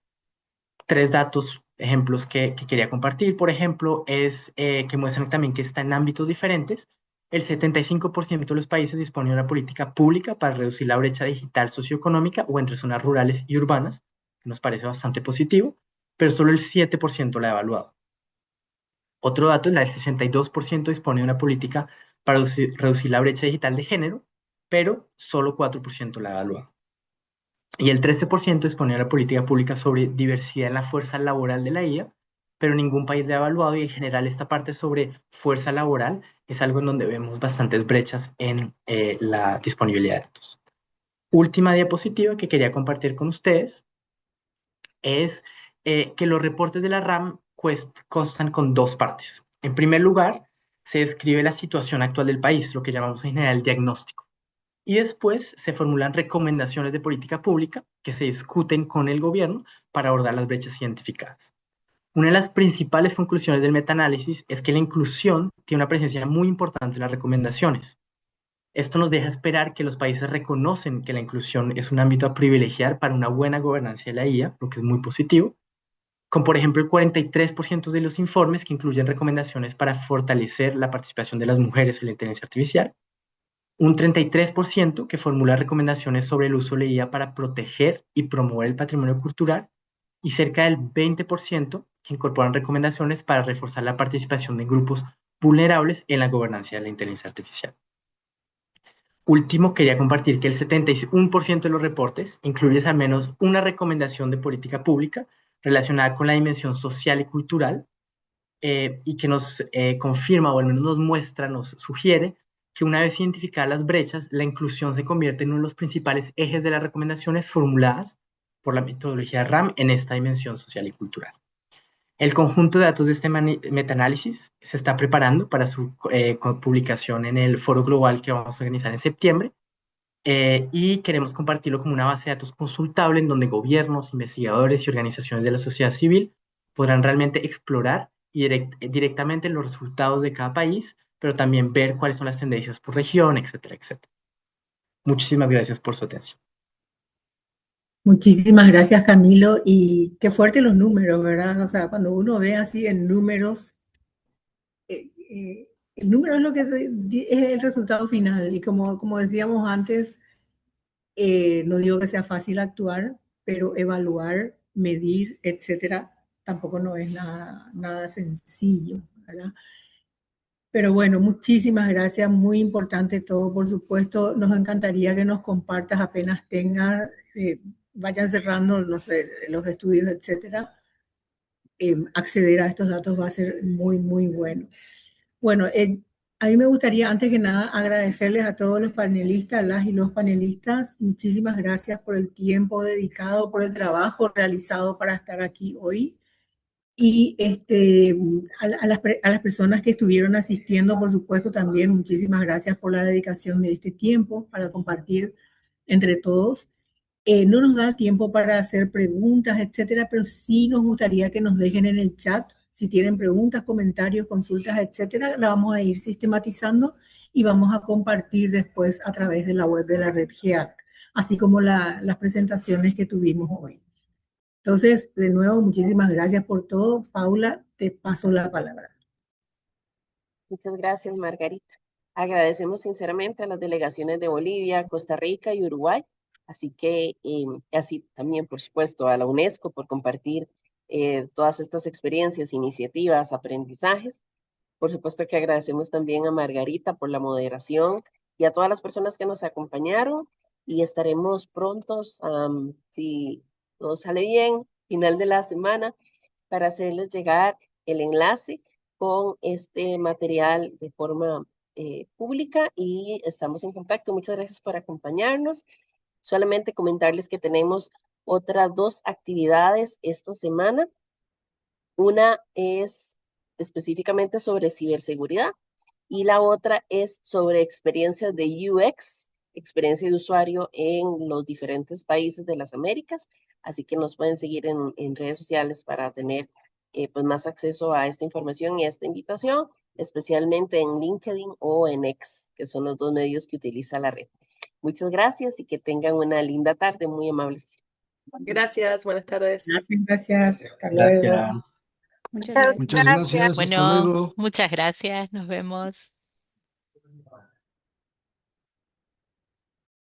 3 datos, ejemplos que quería compartir, por ejemplo, es que muestran también que está en ámbitos diferentes. El 75% de los países dispone de una política pública para reducir la brecha digital socioeconómica o entre zonas rurales y urbanas, que nos parece bastante positivo, pero solo el 7% la ha evaluado. Otro dato es el 62% dispone de una política para reducir la brecha digital de género, pero solo 4% la ha evaluado. Y el 13% dispone de una política pública sobre diversidad en la fuerza laboral de la IA, pero ningún país la ha evaluado y en general esta parte sobre fuerza laboral es algo en donde vemos bastantes brechas en la disponibilidad de datos. Última diapositiva que quería compartir con ustedes es que los reportes de la RAM constan con 2 partes. En primer lugar, se describe la situación actual del país, lo que llamamos en general el diagnóstico. Y después se formulan recomendaciones de política pública que se discuten con el gobierno para abordar las brechas identificadas. Una de las principales conclusiones del metaanálisis es que la inclusión tiene una presencia muy importante en las recomendaciones. Esto nos deja esperar que los países reconocen que la inclusión es un ámbito a privilegiar para una buena gobernanza de la IA, lo que es muy positivo, con por ejemplo el 43% de los informes que incluyen recomendaciones para fortalecer la participación de las mujeres en la inteligencia artificial, un 33% que formula recomendaciones sobre el uso de la IA para proteger y promover el patrimonio cultural, y cerca del 20% que incorporan recomendaciones para reforzar la participación de grupos vulnerables en la gobernanza de la inteligencia artificial. Último, quería compartir que el 71% de los reportes incluye al menos una recomendación de política pública relacionada con la dimensión social y cultural, y que nos confirma o al menos nos muestra, nos sugiere que una vez identificadas las brechas, la inclusión se convierte en uno de los principales ejes de las recomendaciones formuladas por la metodología RAM en esta dimensión social y cultural. El conjunto de datos de este metaanálisis se está preparando para su publicación en el foro global que vamos a organizar en septiembre, y queremos compartirlo como una base de datos consultable en donde gobiernos, investigadores y organizaciones de la sociedad civil podrán realmente explorar y directamente los resultados de cada país, pero también ver cuáles son las tendencias por región, etcétera, etcétera. Muchísimas gracias por su atención. Muchísimas gracias, Camilo. Y qué fuertes los números, ¿verdad? O sea, cuando uno ve así en números, el número es lo que es el resultado final. Y como decíamos antes, no digo que sea fácil actuar, pero evaluar, medir, etcétera, tampoco no es nada sencillo, ¿verdad? Pero bueno, muchísimas gracias, muy importante todo, por supuesto. Nos encantaría que nos compartas apenas tengas, vayan cerrando, no sé, los estudios, etcétera. Acceder a estos datos va a ser muy, muy bueno. Bueno, a mí me gustaría, antes que nada, agradecerles a todos los panelistas, las y los panelistas. Muchísimas gracias por el tiempo dedicado, por el trabajo realizado para estar aquí hoy. Y a las personas que estuvieron asistiendo, por supuesto, también muchísimas gracias por la dedicación de este tiempo para compartir entre todos. No nos da tiempo para hacer preguntas, etcétera, pero sí nos gustaría que nos dejen en el chat si tienen preguntas, comentarios, consultas, etcétera. La vamos a ir sistematizando y vamos a compartir después a través de la web de la red GEAC, así como las presentaciones que tuvimos hoy. Entonces, de nuevo, muchísimas gracias por todo. Paula, te paso la palabra. Muchas gracias, Margarita. Agradecemos sinceramente a las delegaciones de Bolivia, Costa Rica y Uruguay, así que así también, por supuesto, a la UNESCO por compartir todas estas experiencias, iniciativas, aprendizajes. Por supuesto que agradecemos también a Margarita por la moderación y a todas las personas que nos acompañaron y estaremos prontos, si todo sale bien, final de la semana, para hacerles llegar el enlace con este material de forma pública y estamos en contacto. Muchas gracias por acompañarnos. Solamente comentarles que tenemos otras 2 actividades esta semana. Una es específicamente sobre ciberseguridad y la otra es sobre experiencias de UX, experiencia de usuario en los diferentes países de las Américas. Así que nos pueden seguir en redes sociales para tener pues más acceso a esta información y a esta invitación, especialmente en LinkedIn o en X, que son los 2 medios que utiliza la red. Muchas gracias y que tengan una linda tarde, muy amables. Gracias, buenas tardes. Gracias. Hasta luego. Gracias. Muchas Muchas gracias. gracias, hasta Bueno, luego. muchas gracias, nos vemos.